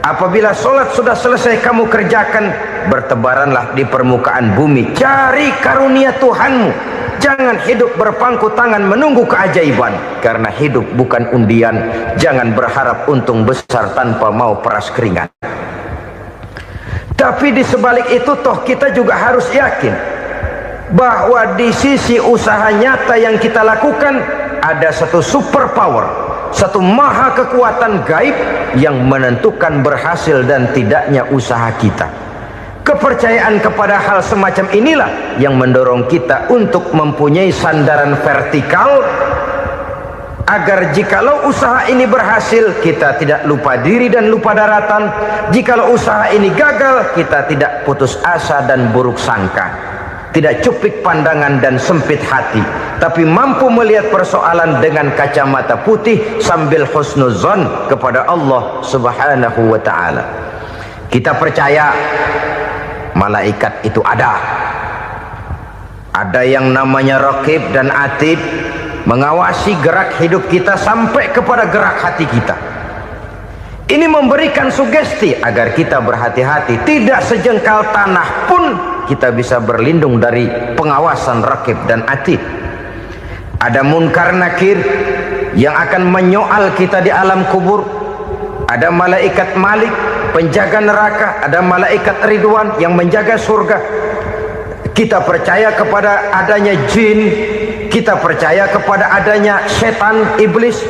apabila sholat sudah selesai kamu kerjakan, bertebaranlah di permukaan bumi, cari karunia Tuhanmu. Jangan hidup berpangku tangan menunggu keajaiban. Karena hidup bukan undian. Jangan berharap untung besar tanpa mau peras keringat. Tapi di sebalik itu toh kita juga harus yakin bahwa di sisi usaha nyata yang kita lakukan ada satu super power, satu maha kekuatan gaib yang menentukan berhasil dan tidaknya usaha kita. Kepercayaan kepada hal semacam inilah yang mendorong kita untuk mempunyai sandaran vertikal, agar jikalau usaha ini berhasil, kita tidak lupa diri dan lupa daratan. Jikalau usaha ini gagal, kita tidak putus asa dan buruk sangka, tidak cupik pandangan dan sempit hati, tapi mampu melihat persoalan dengan kacamata putih sambil husnuzon kepada Allah Subhanahu wa ta'ala. Kita percaya malaikat itu ada yang namanya raqib dan atid, mengawasi gerak hidup kita sampai kepada gerak hati kita. Ini memberikan sugesti agar kita berhati-hati, tidak sejengkal tanah pun kita bisa berlindung dari pengawasan raqib dan atid. Ada munkar nakir yang akan menyoal kita di alam kubur. Ada malaikat Malik, penjaga neraka. Ada malaikat Ridwan yang menjaga surga. Kita percaya kepada adanya jin, kita percaya kepada adanya setan, iblis.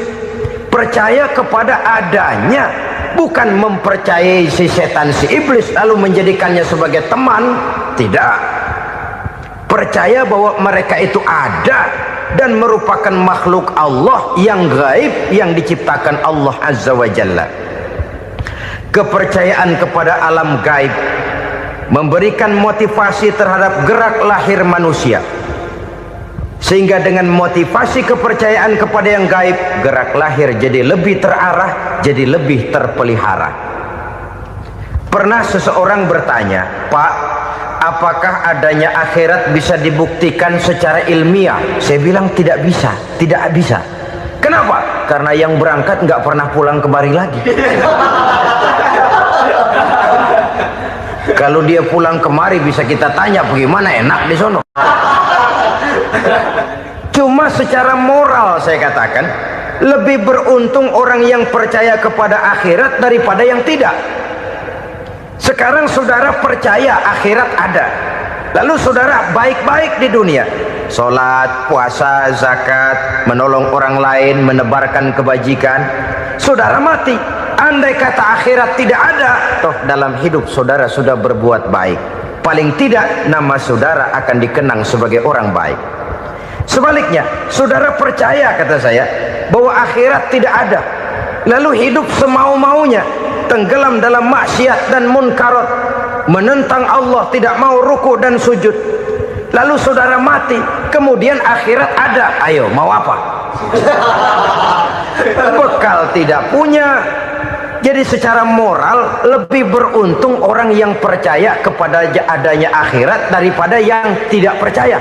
Percaya kepada adanya, bukan mempercayai si setan, si iblis lalu menjadikannya sebagai teman. Tidak. Percaya bahwa mereka itu ada dan merupakan makhluk Allah yang gaib, yang diciptakan Allah Azza wa Jalla. Kepercayaan kepada alam gaib memberikan motivasi terhadap gerak lahir manusia, sehingga dengan motivasi kepercayaan kepada yang gaib, gerak lahir jadi lebih terarah, jadi lebih terpelihara. Pernah seseorang bertanya, "Pak, apakah adanya akhirat bisa dibuktikan secara ilmiah?" Saya bilang tidak bisa, tidak bisa. Kenapa? Karena yang berangkat nggak pernah pulang kembali lagi. Kalau dia pulang kemari bisa kita tanya bagaimana enak di sono. Cuma secara moral saya katakan, lebih beruntung orang yang percaya kepada akhirat daripada yang tidak. Sekarang saudara percaya akhirat ada, lalu saudara baik-baik di dunia, sholat, puasa, zakat, menolong orang lain, menebarkan kebajikan. Saudara mati, andai kata akhirat tidak ada, toh dalam hidup saudara sudah berbuat baik. Paling tidak nama saudara akan dikenang sebagai orang baik. Sebaliknya, saudara percaya, kata saya, bahwa akhirat tidak ada, lalu hidup semau-maunya, tenggelam dalam maksiat dan munkarat, menentang Allah, tidak mau ruku dan sujud, lalu saudara mati, kemudian akhirat ada, ayo mau apa? Bekal tidak punya. Jadi secara moral lebih beruntung orang yang percaya kepada adanya akhirat daripada yang tidak percaya.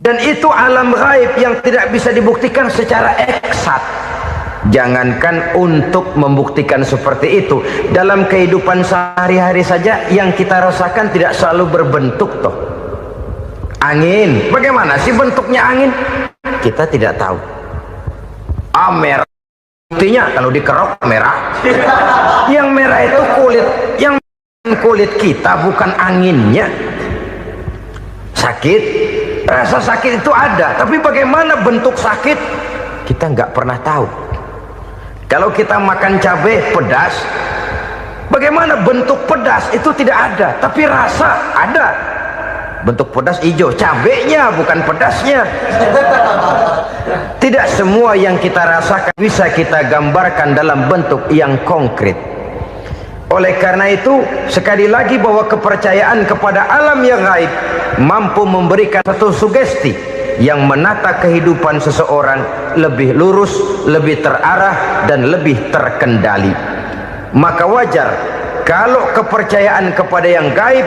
Dan itu alam gaib yang tidak bisa dibuktikan secara eksat. Jangankan untuk membuktikan seperti itu, dalam kehidupan sehari-hari saja yang kita rasakan tidak selalu berbentuk toh. Angin, bagaimana sih bentuknya angin? Kita tidak tahu. Merah, buktinya kalau dikerok merah. Yang merah itu kulit, yang kulit kita bukan anginnya. Sakit, rasa sakit itu ada, tapi bagaimana bentuk sakit kita nggak pernah tahu. Kalau kita makan cabai pedas, bagaimana bentuk pedas itu tidak ada, tapi rasa ada. Bentuk pedas hijau, cabenya bukan pedasnya. Tidak semua yang kita rasakan bisa kita gambarkan dalam bentuk yang konkret. Oleh karena itu, sekali lagi bahwa kepercayaan kepada alam yang gaib mampu memberikan satu sugesti yang menata kehidupan seseorang lebih lurus, lebih terarah, dan lebih terkendali. Maka wajar kalau kepercayaan kepada yang gaib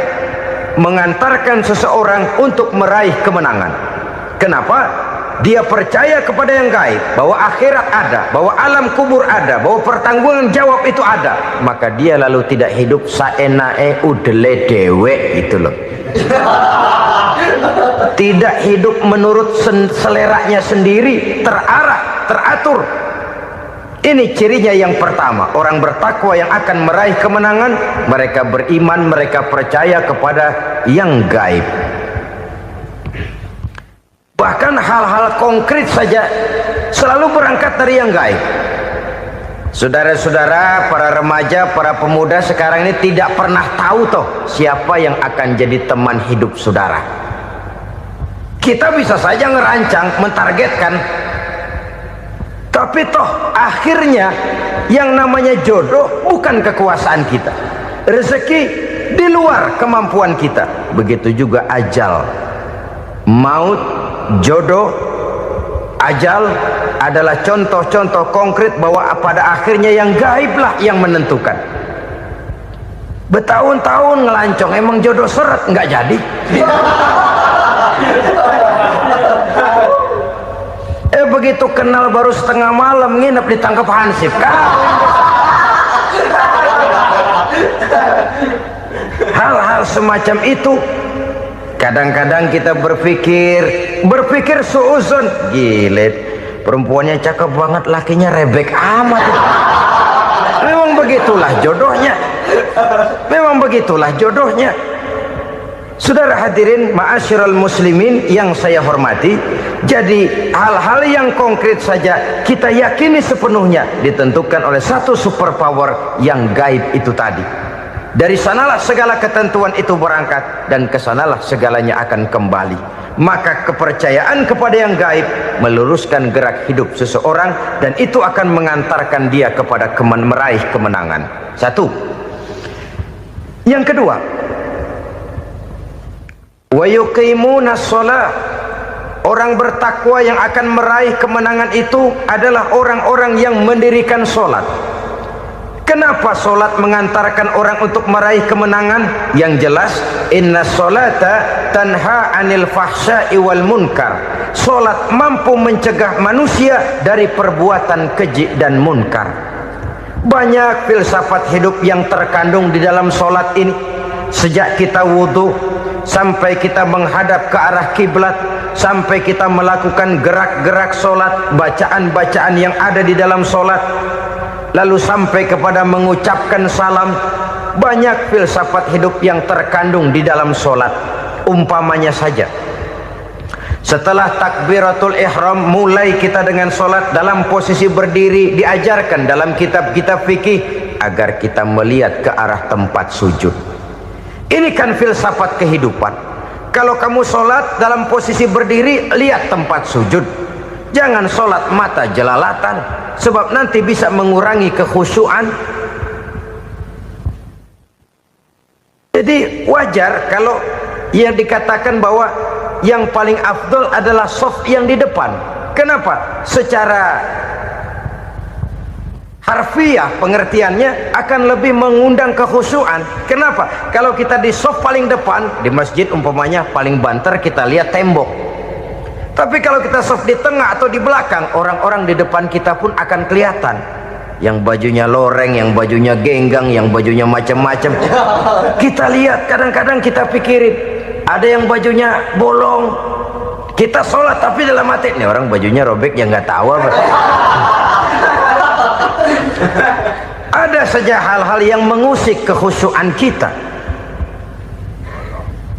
mengantarkan seseorang untuk meraih kemenangan. Kenapa? Dia percaya kepada yang gaib, bahwa akhirat ada, bahwa alam kubur ada, bahwa pertanggungan jawab itu ada. Maka dia lalu tidak hidup saenae udele dewe, itu loh. Tidak hidup menurut seleranya sendiri, terarah, teratur. Ini cirinya yang pertama, orang bertakwa yang akan meraih kemenangan, mereka beriman, mereka percaya kepada yang gaib. Bahkan hal-hal konkret saja selalu berangkat dari yang gaib. Saudara-saudara, para remaja, para pemuda sekarang ini tidak pernah tahu toh siapa yang akan jadi teman hidup saudara. Kita bisa saja ngerancang, mentargetkan, tapi toh akhirnya yang namanya jodoh bukan kekuasaan kita. Rezeki di luar kemampuan kita. Begitu juga ajal, maut, jodoh, ajal adalah contoh-contoh konkret bahwa pada akhirnya yang gaiblah yang menentukan. Bertahun-tahun ngelancong, emang jodoh seret nggak jadi. Begitu kenal baru setengah malam nginep ditangkap hansip kan. Hal-hal semacam itu kadang-kadang kita berpikir suuzon, gile, perempuannya cakep banget, lakinya rebek amat. Memang begitulah jodohnya. Memang begitulah jodohnya. Saudara hadirin ma'asyiral muslimin yang saya hormati, jadi hal-hal yang konkret saja kita yakini sepenuhnya ditentukan oleh satu superpower yang gaib itu tadi. Dari sanalah segala ketentuan itu berangkat dan kesanalah segalanya akan kembali. Maka kepercayaan kepada yang gaib meluruskan gerak hidup seseorang dan itu akan mengantarkan dia kepada meraih kemenangan. Satu. Yang kedua, wa yuqimuna shalah. Orang bertakwa yang akan meraih kemenangan itu adalah orang-orang yang mendirikan sholat. Kenapa sholat mengantarkan orang untuk meraih kemenangan? Yang jelas, inna sholata tanha anil fahsya'i wal munkar. Sholat mampu mencegah manusia dari perbuatan keji dan munkar. Banyak filsafat hidup yang terkandung di dalam sholat ini. Sejak kita wudhu sampai kita menghadap ke arah kiblat, sampai kita melakukan gerak-gerak sholat, bacaan-bacaan yang ada di dalam sholat, lalu sampai kepada mengucapkan salam. Banyak filsafat hidup yang terkandung di dalam sholat. Umpamanya saja, setelah takbiratul ihram mulai kita dengan sholat dalam posisi berdiri, diajarkan dalam kitab-kitab fikih agar kita melihat ke arah tempat sujud. Ini kan filsafat kehidupan. Kalau kamu sholat dalam posisi berdiri, lihat tempat sujud. Jangan sholat mata jelalatan, sebab nanti bisa mengurangi kekhusyuan. Jadi wajar kalau yang dikatakan bahwa yang paling afdol adalah shaf yang di depan. Kenapa? Secara harfiah pengertiannya akan lebih mengundang kekhusyuan. Kenapa? Kalau kita di shaf paling depan di masjid umpamanya paling banter kita lihat tembok. Tapi kalau kita shaf di tengah atau di belakang, orang-orang di depan kita pun akan kelihatan. Yang bajunya loreng, yang bajunya genggang, yang bajunya macam-macam. Kita lihat, kadang-kadang kita pikirin, ada yang bajunya bolong. Kita sholat tapi dalam hati, nih orang bajunya robek yang nggak tahu apa. Ada saja hal-hal yang mengusik kekhusyuan kita.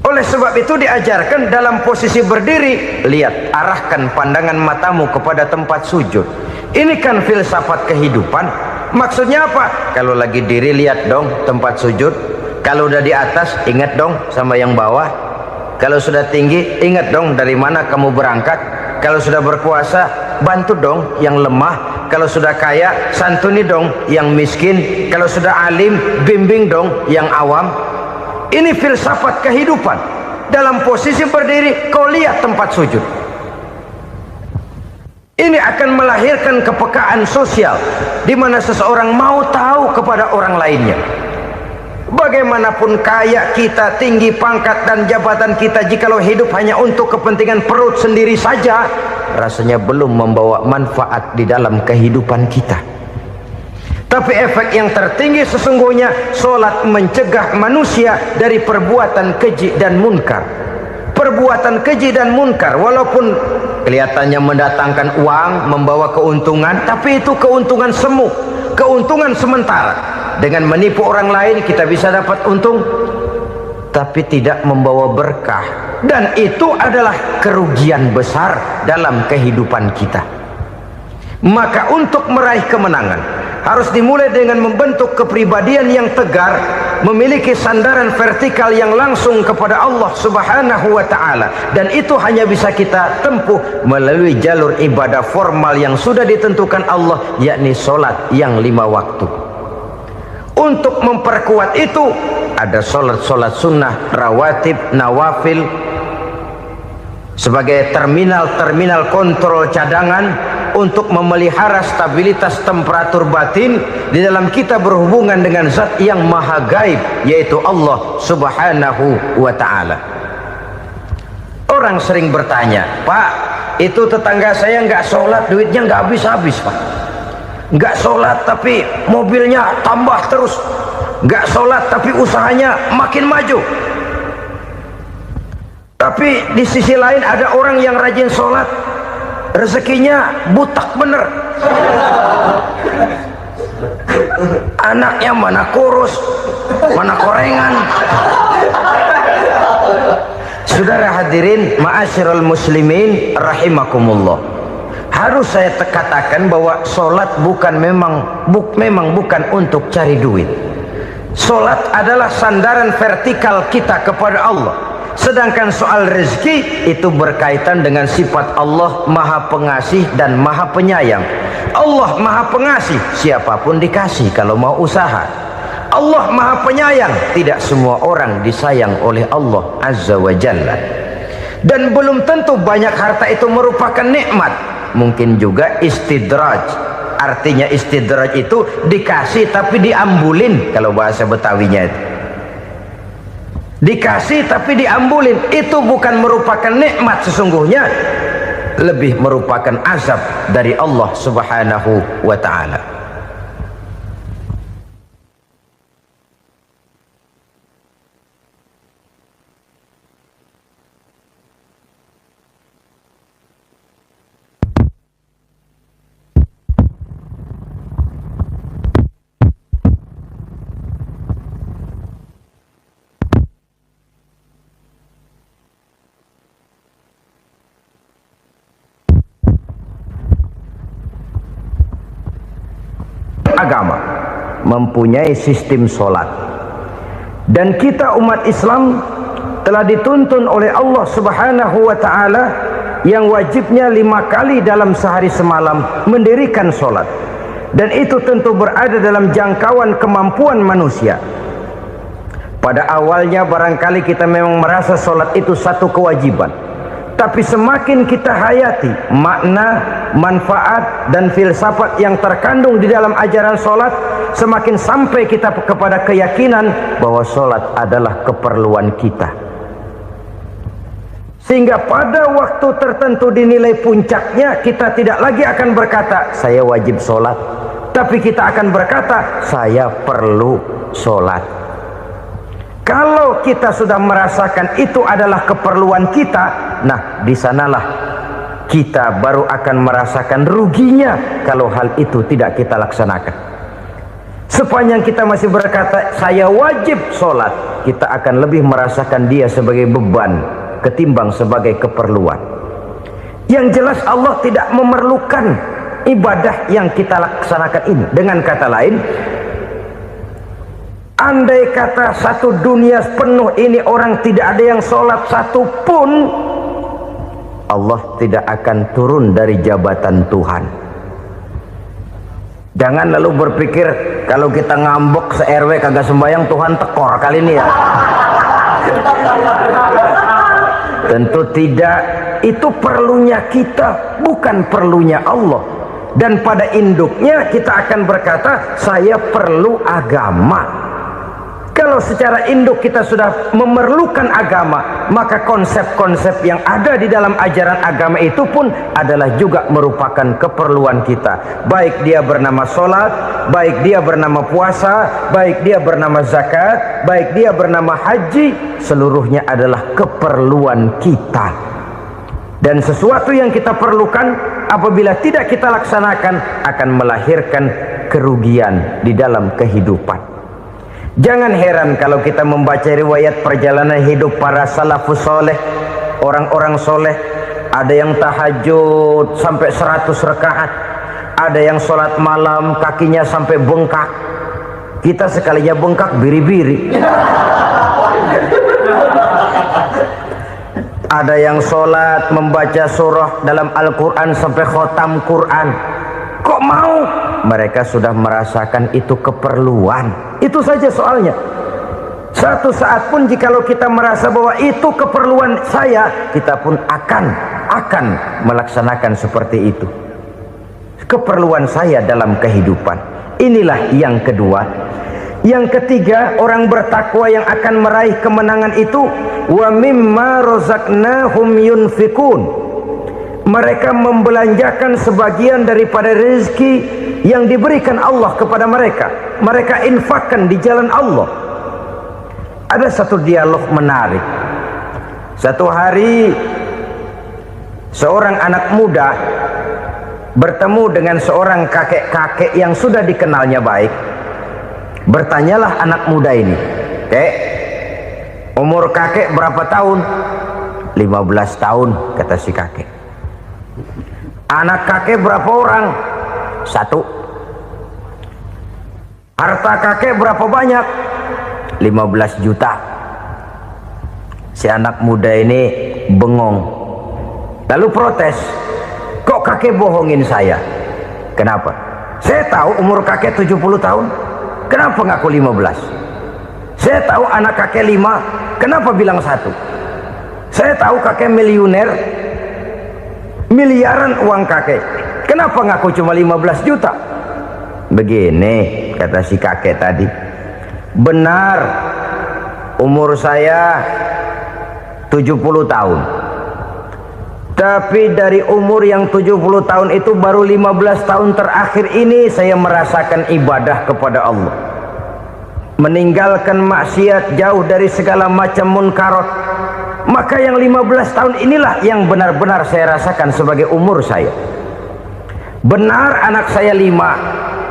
Oleh sebab itu diajarkan dalam posisi berdiri, lihat, arahkan pandangan matamu kepada tempat sujud. Ini kan filsafat kehidupan. Maksudnya apa? Kalau lagi diri lihat dong tempat sujud. Kalau udah di atas ingat dong sama yang bawah. Kalau sudah tinggi ingat dong dari mana kamu berangkat. Kalau sudah berkuasa bantu dong yang lemah. Kalau sudah kaya santuni dong yang miskin. Kalau sudah alim bimbing dong yang awam. Ini filsafat kehidupan. Dalam posisi berdiri kau lihat tempat sujud. Ini akan melahirkan kepekaan sosial, di mana seseorang mau tahu kepada orang lainnya. Bagaimanapun kaya kita, tinggi pangkat dan jabatan kita, jikalau hidup hanya untuk kepentingan perut sendiri saja, rasanya belum membawa manfaat di dalam kehidupan kita. Tapi efek yang tertinggi sesungguhnya, sholat mencegah manusia dari perbuatan keji dan munkar. Perbuatan keji dan munkar walaupun kelihatannya mendatangkan uang, membawa keuntungan, tapi itu keuntungan semu, keuntungan sementara. Dengan menipu orang lain kita bisa dapat untung, tapi tidak membawa berkah. Dan itu adalah kerugian besar dalam kehidupan kita. Maka untuk meraih kemenangan harus dimulai dengan membentuk kepribadian yang tegar, memiliki sandaran vertikal yang langsung kepada Allah Subhanahu wa ta'ala. Dan itu hanya bisa kita tempuh melalui jalur ibadah formal yang sudah ditentukan Allah, yakni sholat yang 5 waktu. Untuk memperkuat itu ada sholat-sholat sunnah, rawatib, nawafil sebagai terminal kontrol cadangan untuk memelihara stabilitas temperatur batin di dalam kita berhubungan dengan zat yang maha gaib, yaitu Allah Subhanahu wa ta'ala. Orang sering bertanya, Pak, itu tetangga saya nggak sholat, duitnya nggak habis-habis, Pak. Nggak sholat tapi mobilnya tambah terus, nggak sholat tapi usahanya makin maju. Tapi di sisi lain ada orang yang rajin sholat, rezekinya butak bener. Anaknya mana kurus, mana korengan. Saudara hadirin ma'asyiral muslimin rahimakumullah, harus saya katakan bahwa sholat memang bukan untuk cari duit. Sholat adalah sandaran vertikal kita kepada Allah. Sedangkan soal rezeki itu berkaitan dengan sifat Allah maha pengasih dan maha penyayang. Allah maha pengasih, siapapun dikasih kalau mau usaha. Allah maha penyayang, tidak semua orang disayang oleh Allah Azza wa Jalla. Dan belum tentu banyak harta itu merupakan nikmat. Mungkin juga istidraj. Artinya istidraj itu dikasih tapi diambulin, kalau bahasa Betawinya itu. Dikasih tapi diambulin, itu bukan merupakan nikmat sesungguhnya, lebih merupakan azab dari Allah Subhanahu wa ta'ala. Agama mempunyai sistem sholat, dan kita umat Islam telah dituntun oleh Allah Subhanahu wa ta'ala yang wajibnya 5 kali dalam sehari semalam mendirikan sholat, dan itu tentu berada dalam jangkauan kemampuan manusia. Pada awalnya barangkali kita memang merasa sholat itu satu kewajiban, tapi semakin kita hayati makna, manfaat dan filsafat yang terkandung di dalam ajaran sholat, semakin sampai kita kepada keyakinan bahwa sholat adalah keperluan kita. Sehingga pada waktu tertentu dinilai puncaknya, kita tidak lagi akan berkata saya wajib sholat, tapi kita akan berkata saya perlu sholat. Kalau kita sudah merasakan itu adalah keperluan kita, nah di sanalah kita baru akan merasakan ruginya kalau hal itu tidak kita laksanakan. Sepanjang kita masih berkata saya wajib sholat, kita akan lebih merasakan dia sebagai beban ketimbang sebagai keperluan. Yang jelas Allah tidak memerlukan ibadah yang kita laksanakan ini. Dengan kata lain, andai kata satu dunia penuh ini orang tidak ada yang sholat satu pun, Allah tidak akan turun dari jabatan Tuhan. Jangan lalu berpikir kalau kita ngambek se-RW kagak sembahyang Tuhan tekor kali ini ya. Tentu tidak. Itu perlunya kita, bukan perlunya Allah. Dan pada induknya kita akan berkata saya perlu agama. Kalau secara induk kita sudah memerlukan agama, maka konsep-konsep yang ada di dalam ajaran agama itu pun adalah juga merupakan keperluan kita. Baik dia bernama sholat, baik dia bernama puasa, baik dia bernama zakat, baik dia bernama haji, seluruhnya adalah keperluan kita. Dan sesuatu yang kita perlukan apabila tidak kita laksanakan akan melahirkan kerugian di dalam kehidupan. Jangan heran kalau kita membaca riwayat perjalanan hidup para salafus soleh, orang-orang soleh. Ada yang tahajud sampai 100 rakaat, ada yang sholat malam kakinya sampai bengkak. Kita sekalinya bengkak biri-biri. Ada yang sholat membaca surah dalam Al-Quran sampai khotam Quran. Kok mau? Mereka sudah merasakan itu keperluan. Itu saja soalnya. Satu saat pun jikalau kita merasa bahwa itu keperluan saya, kita pun akan melaksanakan seperti itu. Keperluan saya dalam kehidupan. Inilah yang kedua. Yang ketiga, orang bertakwa yang akan meraih kemenangan itu, wa mimma razaqnahum yunfikun. Mereka membelanjakan sebagian daripada rezeki yang diberikan Allah kepada mereka. Mereka infakkan di jalan Allah. Ada satu dialog menarik. Satu hari seorang anak muda bertemu dengan seorang kakek-kakek yang sudah dikenalnya baik. Bertanyalah anak muda ini, "Kek, umur kakek berapa tahun?" 15 tahun, kata si kakek. "Anak kakek berapa orang?" 1. "Harta kakek berapa banyak?" 15 juta. Si anak muda ini bengong, lalu protes, "Kok kakek bohongin saya?" "Kenapa?" "Saya tahu umur kakek 70 tahun. Kenapa ngaku 15? Saya tahu anak kakek 5. Kenapa bilang 1? Saya tahu kakek miliuner, miliaran uang kakek. Kenapa ngaku cuma 15 juta? Begini, kata si kakek tadi. Benar, umur saya 70 tahun. Tapi dari umur yang 70 tahun itu baru 15 tahun terakhir ini saya merasakan ibadah kepada Allah. Meninggalkan maksiat, jauh dari segala macam munkarat. Maka yang 15 tahun inilah yang benar-benar saya rasakan sebagai umur saya. Benar anak saya 5,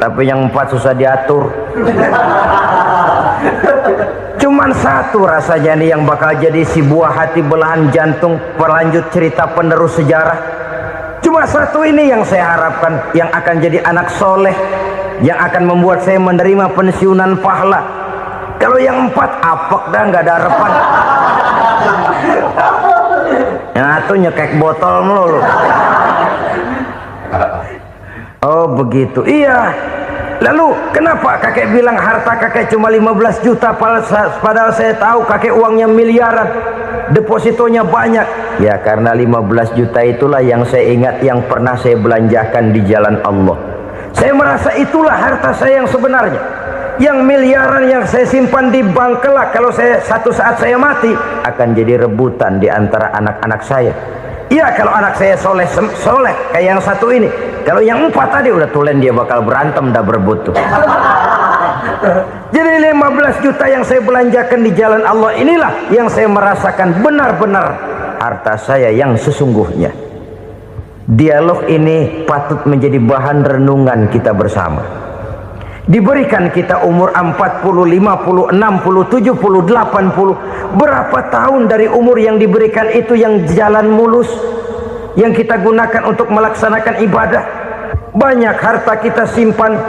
tapi yang 4 susah diatur. Cuman 1 rasanya nih yang bakal jadi si buah hati belahan jantung pelanjut cerita penerus sejarah. Cuma 1 ini yang saya harapkan, yang akan jadi anak soleh, yang akan membuat saya menerima pensiunan pahala. Kalau yang 4 apek dah, nggak ada harapan. Yang satu nyekek botol mulu. Oh begitu. Iya. Lalu kenapa kakek bilang harta kakek cuma 15 juta padahal saya tahu kakek uangnya miliaran, depositonya banyak? Ya karena 15 juta itulah yang saya ingat yang pernah saya belanjakan di jalan Allah. Saya merasa itulah harta saya yang sebenarnya. Yang miliaran yang saya simpan di bank kelak kalau satu saat saya mati akan jadi rebutan di antara anak-anak saya. Iya kalau anak saya soleh kayak yang satu ini. Kalau yang 4 tadi udah tulen dia bakal berantem dah berebut tuh. Jadi 15 juta yang saya belanjakan di jalan Allah inilah yang saya merasakan benar-benar harta saya yang sesungguhnya. Dialog ini patut menjadi bahan renungan kita bersama. Diberikan kita umur 40, 50, 60, 70, 80. Berapa tahun dari umur yang diberikan itu yang jalan mulus, yang kita gunakan untuk melaksanakan ibadah? Banyak harta kita simpan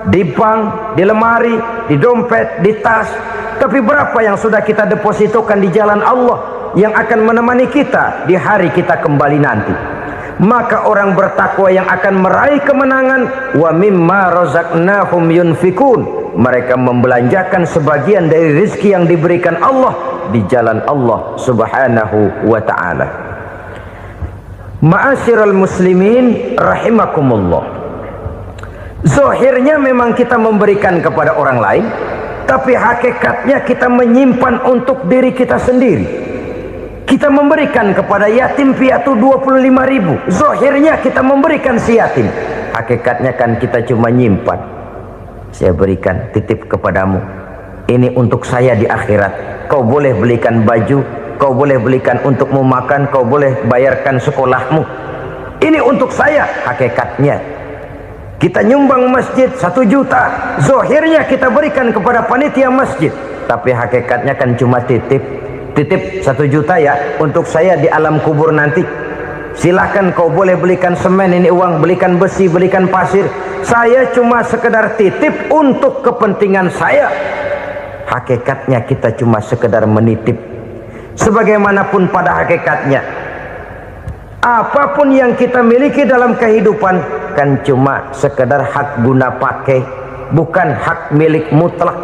di bank, di lemari, di dompet, di tas. Tapi berapa yang sudah kita depositokan di jalan Allah yang akan menemani kita di hari kita kembali nanti? Maka orang bertakwa yang akan meraih kemenangan, wa mimma razaqnahum yunfikun, mereka membelanjakan sebagian dari rezeki yang diberikan Allah di jalan Allah subhanahu wa ta'ala. Ma'asyiral muslimin rahimakumullah, zahirnya memang kita memberikan kepada orang lain, tapi hakikatnya kita menyimpan untuk diri kita sendiri. Kita memberikan kepada yatim piatu 25.000. Zahirnya kita memberikan si yatim, hakikatnya kan kita cuma nyimpan. Saya berikan titip kepadamu, ini untuk saya di akhirat. Kau boleh belikan baju, kau boleh belikan untukmu makan, kau boleh bayarkan sekolahmu. Ini untuk saya. Hakikatnya kita nyumbang masjid 1 juta, zahirnya kita berikan kepada panitia masjid, tapi hakikatnya kan cuma titip 1 juta ya untuk saya di alam kubur nanti. Silahkan kau boleh belikan semen, ini uang, belikan besi, belikan pasir. Saya cuma sekedar titip untuk kepentingan saya. Hakikatnya kita cuma sekedar menitip. Sebagaimanapun pada hakikatnya, apapun yang kita miliki dalam kehidupan kan cuma sekedar hak guna pakai, bukan hak milik mutlak.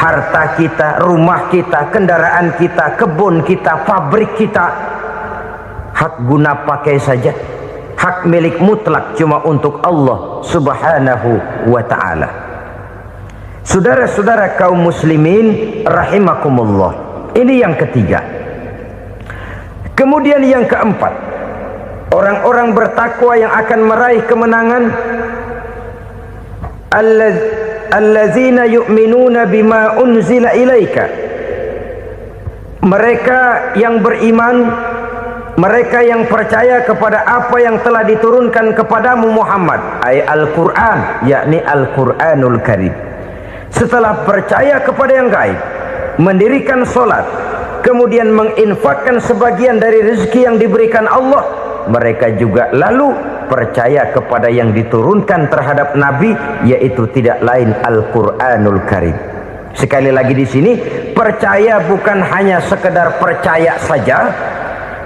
Harta kita, rumah kita, kendaraan kita, kebun kita, pabrik kita, hak guna pakai saja. Hak milik mutlak cuma untuk Allah subhanahu wa ta'ala. Saudara-saudara kaum muslimin rahimakumullah, ini yang ketiga. Kemudian yang keempat, orang-orang bertakwa yang akan meraih kemenangan, allazina yu'minuna bima unzila ilaika, mereka yang beriman, mereka yang percaya kepada apa yang telah diturunkan kepadamu Muhammad, ay Al-Quran, yakni Al-Quranul Karim. Setelah percaya kepada yang gaib, mendirikan solat, kemudian menginfakkan sebagian dari rezeki yang diberikan Allah, mereka juga lalu percaya kepada yang diturunkan terhadap Nabi, yaitu tidak lain Al-Quranul Karim. Sekali lagi di sini, percaya bukan hanya sekedar percaya saja,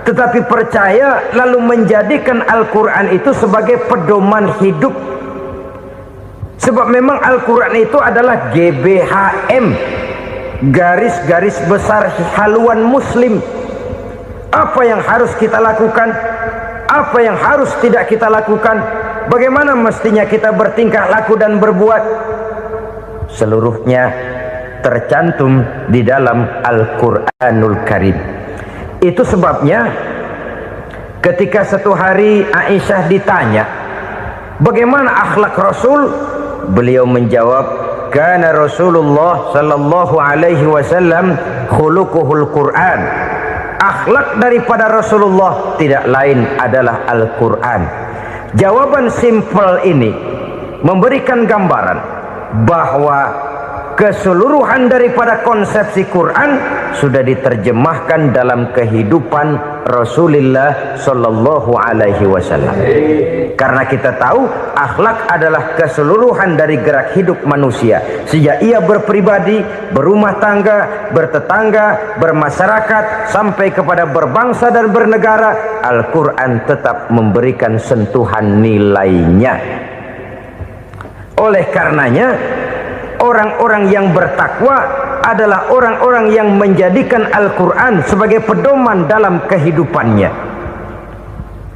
tetapi percaya lalu menjadikan Al-Quran itu sebagai pedoman hidup. Sebab memang Al-Quran itu adalah GBHM, garis-garis besar haluan muslim. Apa yang harus kita lakukan, apa yang harus tidak kita lakukan, bagaimana mestinya kita bertingkah laku dan berbuat, seluruhnya tercantum di dalam Al-Quranul Karim. Itu sebabnya ketika satu hari Aisyah ditanya bagaimana akhlak Rasul, beliau menjawab, kana Rasulullah sallallahu alaihi wasallam khuluquhul Quran. Akhlak daripada Rasulullah tidak lain adalah Al-Quran. Jawaban simpel ini memberikan gambaran bahwa keseluruhan daripada konsepsi Quran sudah diterjemahkan dalam kehidupan Rasulullah Sallallahu Alaihi Wasallam. Karena kita tahu akhlak adalah keseluruhan dari gerak hidup manusia. Sejak ia berpribadi, berumah tangga, bertetangga, bermasyarakat, sampai kepada berbangsa dan bernegara, Al-Quran tetap memberikan sentuhan nilainya. Oleh karenanya, orang-orang yang bertakwa adalah orang-orang yang menjadikan Al-Quran sebagai pedoman dalam kehidupannya.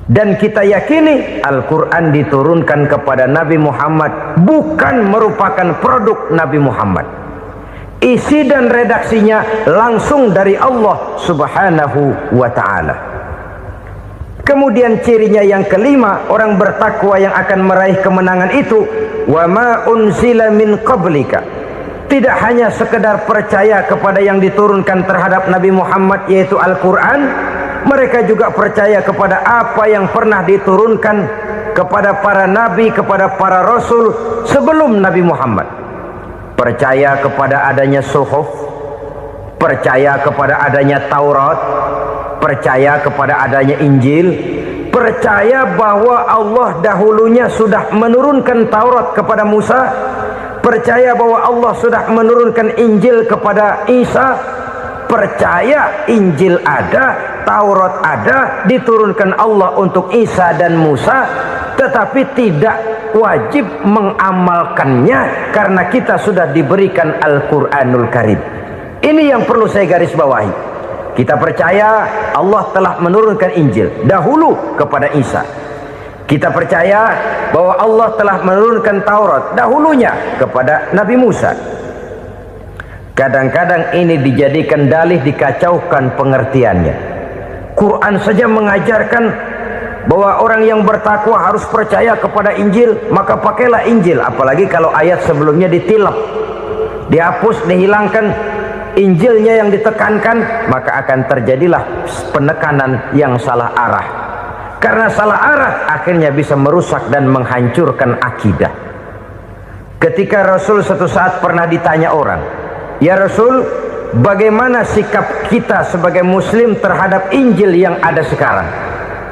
Dan kita yakini Al-Quran diturunkan kepada Nabi Muhammad bukan merupakan produk Nabi Muhammad. Isi dan redaksinya langsung dari Allah Subhanahu wa ta'ala. Kemudian cirinya yang kelima, orang bertakwa yang akan meraih kemenangan itu, wa ma unzila min qablika. Tidak hanya sekedar percaya kepada yang diturunkan terhadap Nabi Muhammad yaitu Al-Quran, mereka juga percaya kepada apa yang pernah diturunkan kepada para nabi, kepada para rasul sebelum Nabi Muhammad. Percaya kepada adanya suhuf, percaya kepada adanya Taurat, percaya kepada adanya Injil, percaya bahwa Allah dahulunya sudah menurunkan Taurat kepada Musa, percaya bahwa Allah sudah menurunkan Injil kepada Isa, percaya Injil ada, Taurat ada, diturunkan Allah untuk Isa dan Musa, tetapi tidak wajib mengamalkannya karena kita sudah diberikan Al-Quranul Karim. Ini yang perlu saya garis bawahi. Kita percaya Allah telah menurunkan Injil dahulu kepada Isa. Kita percaya bahwa Allah telah menurunkan Taurat dahulunya kepada Nabi Musa. Kadang-kadang ini dijadikan dalih, dikacaukan pengertiannya. Quran saja mengajarkan bahwa orang yang bertakwa harus percaya kepada Injil, maka pakailah Injil. Apalagi kalau ayat sebelumnya ditilap, dihapus, dihilangkan, Injilnya yang ditekankan, maka akan terjadilah penekanan yang salah arah. Karena salah arah akhirnya bisa merusak dan menghancurkan akidah. Ketika Rasul suatu saat pernah ditanya orang, "Ya Rasul, bagaimana sikap kita sebagai muslim terhadap Injil yang ada sekarang?"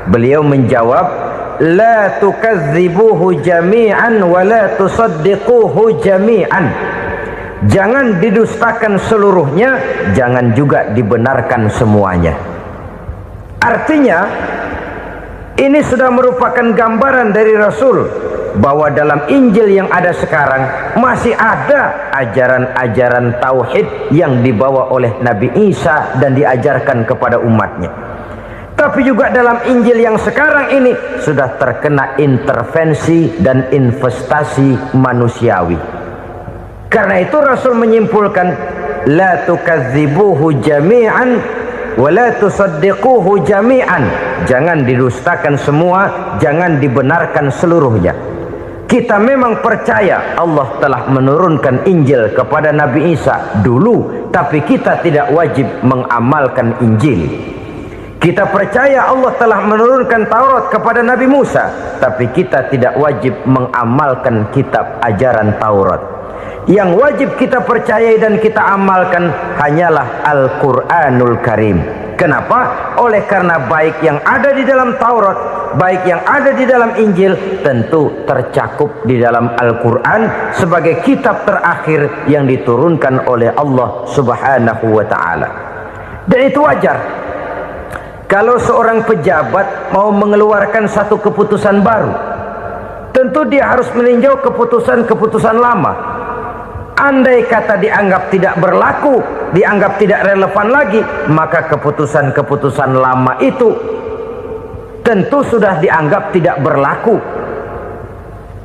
Beliau menjawab, "La tukadzibuhu jami'an wa la tusaddiquhu jami'an." Jangan didustakan seluruhnya, jangan juga dibenarkan semuanya. Artinya, ini sudah merupakan gambaran dari Rasul bahwa dalam Injil yang ada sekarang masih ada ajaran-ajaran tauhid yang dibawa oleh Nabi Isa dan diajarkan kepada umatnya. Tapi juga dalam Injil yang sekarang ini sudah terkena intervensi dan investasi manusiawi. Karena itu Rasul menyimpulkan, la tukadzibuhu jami'an wa la tusaddiquhu jami'an. Jangan didustakan semua, jangan dibenarkan seluruhnya. Kita memang percaya Allah telah menurunkan Injil kepada Nabi Isa dulu, tapi kita tidak wajib mengamalkan Injil. Kita percaya Allah telah menurunkan Taurat kepada Nabi Musa, tapi kita tidak wajib mengamalkan kitab ajaran Taurat. Yang wajib kita percayai dan kita amalkan hanyalah Al-Quranul Karim. Kenapa? Oleh karena baik yang ada di dalam Taurat, baik yang ada di dalam Injil, tentu tercakup di dalam Al-Quran sebagai kitab terakhir yang diturunkan oleh Allah Subhanahu wa ta'ala. Dan itu wajar. Kalau seorang pejabat mau mengeluarkan satu keputusan baru, tentu dia harus meninjau keputusan-keputusan lama. Andai kata dianggap tidak berlaku, dianggap tidak relevan lagi, maka keputusan-keputusan lama itu tentu sudah dianggap tidak berlaku.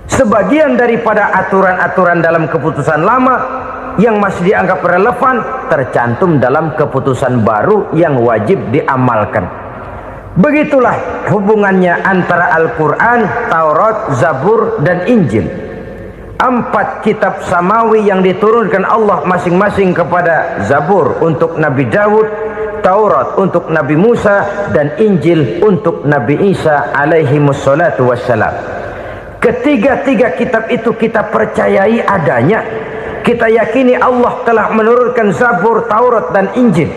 Sebagian daripada aturan-aturan dalam keputusan lama yang masih dianggap relevan tercantum dalam keputusan baru yang wajib diamalkan. Begitulah hubungannya antara Al-Quran, Taurat, Zabur, dan Injil. 4 kitab samawi yang diturunkan Allah masing-masing kepada Zabur untuk Nabi Daud, Taurat untuk Nabi Musa, dan Injil untuk Nabi Isa alaihi wassalatu wassalam. Ketiga-tiga kitab itu kita percayai adanya, Kita yakini Allah telah menurunkan Zabur, Taurat dan Injil,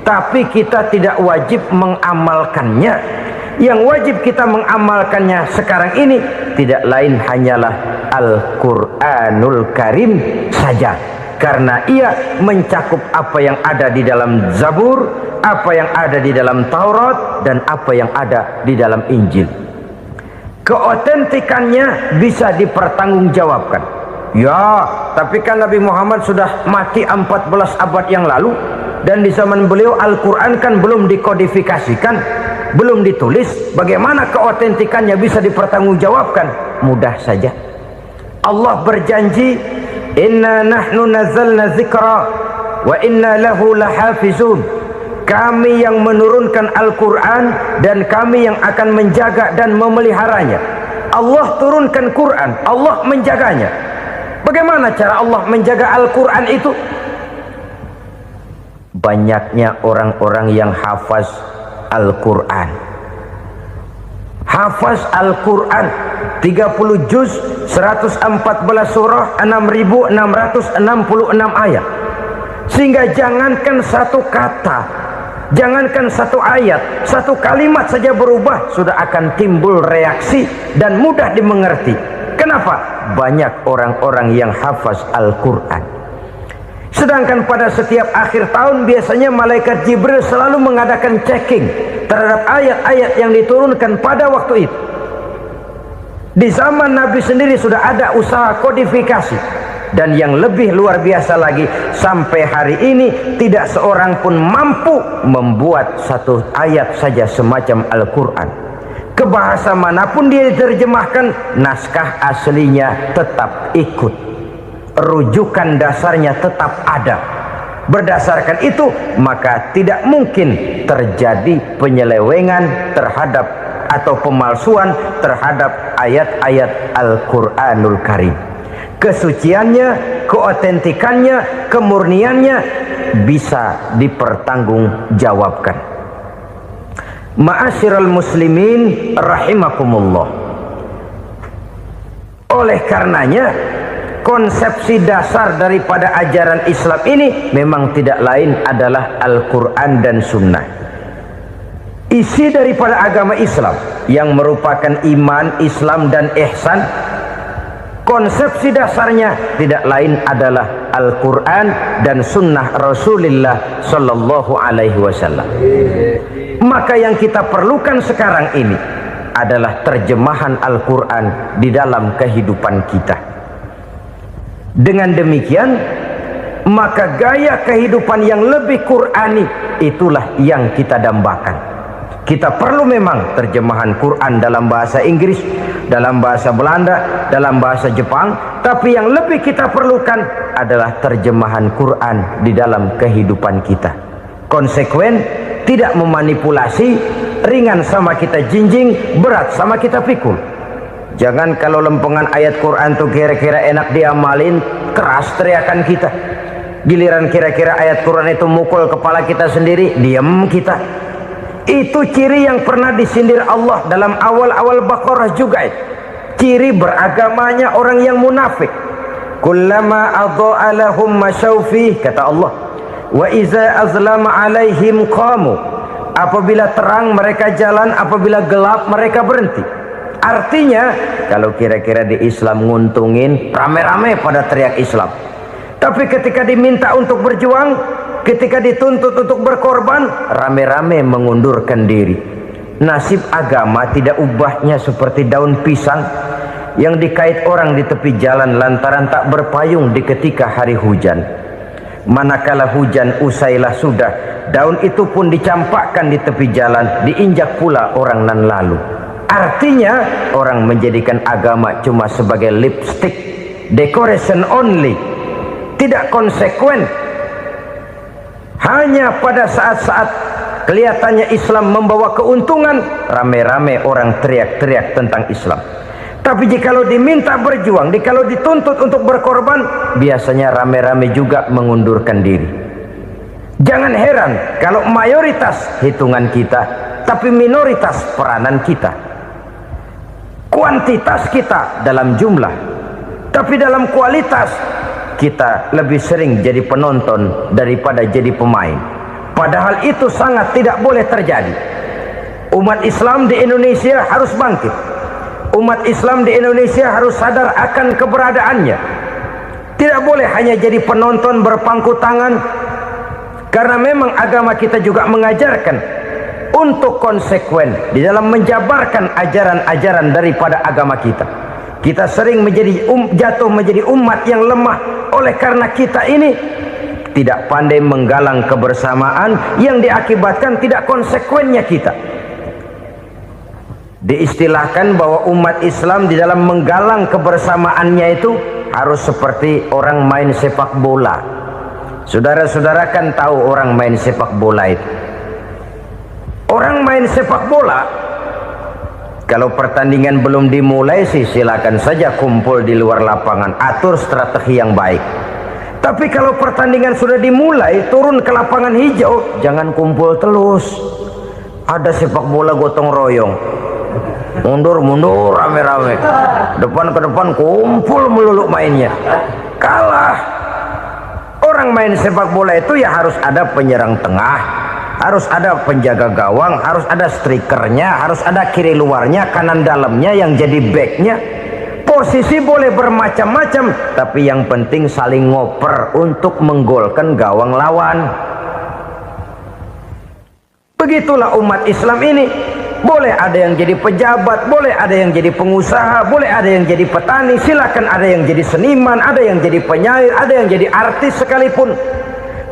tapi kita tidak wajib mengamalkannya. Yang wajib kita mengamalkannya sekarang ini tidak lain hanyalah Al-Quranul Karim saja, karena ia mencakup apa yang ada di dalam Zabur, apa yang ada di dalam Taurat, dan apa yang ada di dalam Injil. Keotentikannya bisa dipertanggungjawabkan. Ya, tapi kan Nabi Muhammad sudah mati 14 abad yang lalu, dan di zaman beliau Al-Quran kan belum dikodifikasikan, belum ditulis. Bagaimana keotentikannya bisa dipertanggungjawabkan? Mudah saja. Allah berjanji, inna nahnu nazzalna dzikra wa inna lahu lahafizun. Kami yang menurunkan Al-Quran dan kami yang akan menjaga dan memeliharanya. Allah turunkan Quran, Allah menjaganya. Bagaimana cara Allah menjaga Al-Quran itu? Banyaknya orang-orang yang hafaz Al-Quran. Hafaz Al-Quran 30 juz, 114 surah, 6.666 ayat. Sehingga jangankan satu kata, jangankan satu ayat, satu kalimat saja berubah sudah akan timbul reaksi dan mudah dimengerti. Kenapa? Banyak orang-orang yang hafaz Al-Quran. Sedangkan pada setiap akhir tahun biasanya malaikat Jibril selalu mengadakan checking terhadap ayat-ayat yang diturunkan pada waktu itu. Di zaman Nabi sendiri sudah ada usaha kodifikasi. Dan yang lebih luar biasa lagi, sampai hari ini tidak seorang pun mampu membuat satu ayat saja semacam Al-Quran. Ke bahasa manapun dia diterjemahkan, naskah aslinya tetap ikut, rujukan dasarnya tetap ada. Berdasarkan itu maka tidak mungkin terjadi penyelewengan terhadap atau pemalsuan terhadap ayat-ayat Al-Quranul Karim. Kesuciannya, keotentikannya, kemurniannya bisa dipertanggungjawabkan. Ma'asyiral muslimin rahimakumullah. Oleh karenanya, konsepsi dasar daripada ajaran Islam ini memang tidak lain adalah Al-Quran dan Sunnah. Isi daripada agama Islam yang merupakan iman, Islam dan ihsan, konsepsi dasarnya tidak lain adalah Al-Quran dan Sunnah Rasulullah Sallallahu Alaihi Wasallam. Maka yang kita perlukan sekarang ini adalah terjemahan Al-Quran di dalam kehidupan kita. Dengan demikian, maka gaya kehidupan yang lebih Qurani itulah yang kita dambakan. Kita perlu memang terjemahan Quran dalam bahasa Inggris, dalam bahasa Belanda, dalam bahasa Jepang, tapi yang lebih kita perlukan adalah terjemahan Quran di dalam kehidupan kita. Konsekuen, tidak memanipulasi, ringan sama kita jinjing, berat sama kita pikul. Jangan kalau lempengan ayat Quran tuh kira-kira enak diamalin, keras teriakan kita. Giliran kira-kira ayat Quran itu mukul kepala kita sendiri, diam kita. Itu ciri yang pernah disindir Allah dalam awal-awal Baqarah juga. Ciri beragamanya orang yang munafik. Kullama adha'a lahum masyawfih, kata Allah. Wa iza azlama alaihim qamu. Apabila terang mereka jalan, apabila gelap mereka berhenti. Artinya, kalau kira-kira di Islam nguntungin, rame-rame pada teriak Islam. Tapi ketika diminta untuk berjuang, ketika dituntut untuk berkorban, rame-rame mengundurkan diri. Nasib agama tidak ubahnya seperti daun pisang yang dikait orang di tepi jalan lantaran tak berpayung di ketika hari hujan. Manakala hujan usailah sudah, daun itu pun dicampakkan di tepi jalan, diinjak pula orang nan lalu. Artinya orang menjadikan agama cuma sebagai lipstick, decoration only, tidak konsekuen. Hanya pada saat-saat kelihatannya Islam membawa keuntungan, rame-rame orang teriak-teriak tentang Islam. Tapi jikalau diminta berjuang, jikalau dituntut untuk berkorban, biasanya rame-rame juga mengundurkan diri. Jangan heran kalau mayoritas hitungan kita, tapi minoritas peranan kita. Kuantitas kita dalam jumlah, tapi dalam kualitas kita lebih sering jadi penonton daripada jadi pemain. Padahal itu sangat tidak boleh terjadi. Umat Islam di Indonesia harus bangkit. Umat Islam di Indonesia harus sadar akan keberadaannya. Tidak boleh hanya jadi penonton berpangku tangan, karena memang agama kita juga mengajarkan untuk konsekuen di dalam menjabarkan ajaran-ajaran daripada agama kita. Kita sering jatuh menjadi umat yang lemah oleh karena kita ini tidak pandai menggalang kebersamaan yang diakibatkan tidak konsekuennya kita. Diistilahkan bahwa umat Islam di dalam menggalang kebersamaannya itu harus seperti orang main sepak bola. Saudara-saudara kan tahu orang main sepak bola itu. Orang main sepak bola, kalau pertandingan belum dimulai sih silakan saja kumpul di luar lapangan, atur strategi yang baik. Tapi kalau pertandingan sudah dimulai, turun ke lapangan hijau, jangan kumpul terus. Ada sepak bola gotong royong, mundur-mundur rame-rame, depan ke depan kumpul melulu mainnya. Kalah. Orang main sepak bola itu ya harus ada penyerang tengah, harus ada penjaga gawang, harus ada strikernya, harus ada kiri luarnya, kanan dalamnya yang jadi backnya. Posisi boleh bermacam-macam, tapi yang penting saling ngoper untuk menggolkan gawang lawan. Begitulah umat Islam ini. Boleh ada yang jadi pejabat, boleh ada yang jadi pengusaha, boleh ada yang jadi petani, silakan ada yang jadi seniman, ada yang jadi penyair, ada yang jadi artis sekalipun.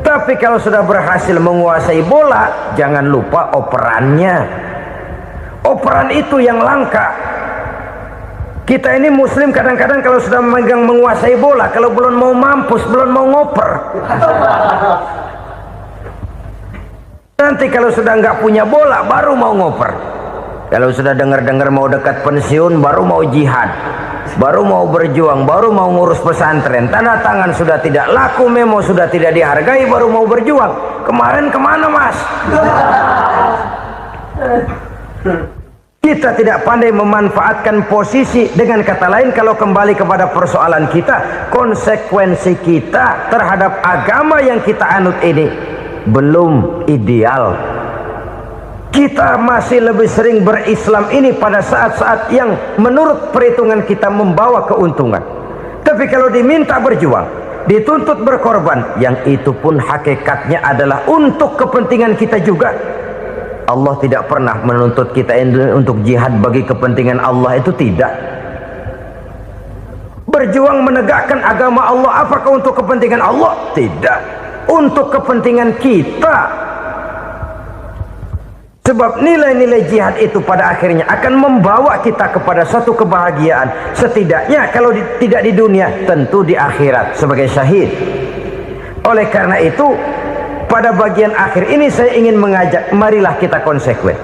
Tapi kalau sudah berhasil menguasai bola, jangan lupa operannya. Operan itu yang langka. Kita ini muslim kadang-kadang kalau sudah memegang menguasai bola, kalau belum mau mampus, belum mau ngoper. Nanti kalau sudah nggak punya bola, baru mau ngoper. Kalau sudah dengar-dengar mau dekat pensiun, baru mau jihad, baru mau berjuang, baru mau ngurus pesantren. Tanda tangan sudah tidak laku, memo sudah tidak dihargai, baru mau berjuang. Kemarin kemana mas? Kita tidak pandai memanfaatkan posisi. Dengan kata lain, kalau kembali kepada persoalan kita, konsekuensi kita terhadap agama yang kita anut ini belum ideal. Kita masih lebih sering berislam ini pada saat-saat yang menurut perhitungan kita membawa keuntungan. Tapi kalau diminta berjuang, dituntut berkorban, yang itu pun hakikatnya adalah untuk kepentingan kita juga. Allah tidak pernah menuntut kita untuk jihad bagi kepentingan Allah, itu tidak. Berjuang menegakkan agama Allah, apakah untuk kepentingan Allah? Tidak. Untuk kepentingan kita. Sebab nilai-nilai jihad itu pada akhirnya akan membawa kita kepada satu kebahagiaan. Setidaknya kalau tidak di dunia, tentu di akhirat sebagai syahid. Oleh karena itu, pada bagian akhir ini saya ingin mengajak, marilah kita konsekuen.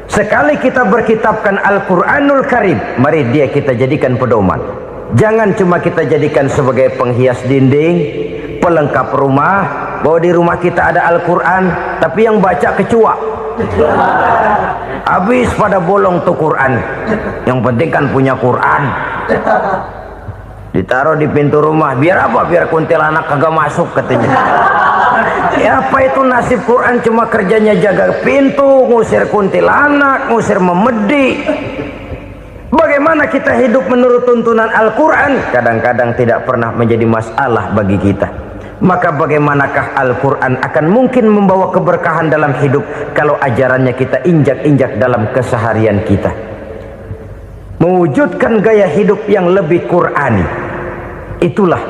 Sekali kita berkitabkan Al-Quranul Karim, mari dia kita jadikan pedoman. Jangan cuma kita jadikan sebagai penghias dinding, pelengkap rumah, bahwa di rumah kita ada Al-Quran, tapi yang baca kecoa. Habis pada bolong tuh Quran. Yang penting kan punya Quran. Ditaruh di pintu rumah, biar apa? Biar kuntilanak kagak masuk katanya. Ya apa itu nasib Quran, cuma kerjanya jaga pintu, ngusir kuntilanak, ngusir memedi. Bagaimana kita hidup menurut tuntunan Al-Quran? Kadang-kadang tidak pernah menjadi masalah bagi kita. Maka bagaimanakah Al-Quran akan mungkin membawa keberkahan dalam hidup kalau ajarannya kita injak-injak dalam keseharian kita? Mewujudkan gaya hidup yang lebih Qurani, itulah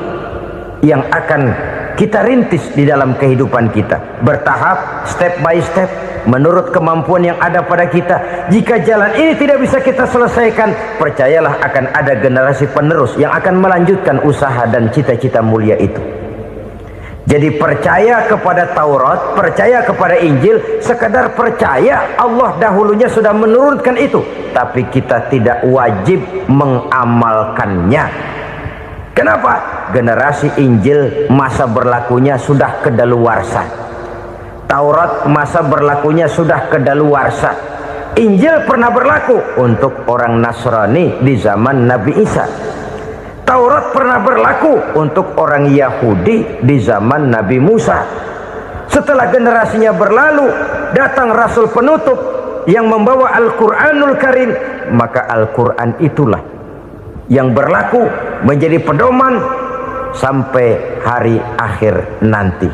yang akan kita rintis di dalam kehidupan kita, bertahap, step by step, menurut kemampuan yang ada pada kita. Jika jalan ini tidak bisa kita selesaikan, percayalah akan ada generasi penerus yang akan melanjutkan usaha dan cita-cita mulia itu. Jadi percaya kepada Taurat, percaya kepada Injil, sekadar percaya Allah dahulunya sudah menurunkan itu, tapi kita tidak wajib mengamalkannya. Kenapa? Generasi Injil masa berlakunya sudah kedaluarsa. Taurat masa berlakunya sudah kedaluarsa. Injil pernah berlaku untuk orang Nasrani di zaman Nabi Isa. Taurat pernah berlaku untuk orang Yahudi di zaman Nabi Musa. Setelah generasinya berlalu, datang Rasul penutup yang membawa Al-Quranul Karim, maka Al-Quran itulah yang berlaku menjadi pedoman sampai hari akhir nanti.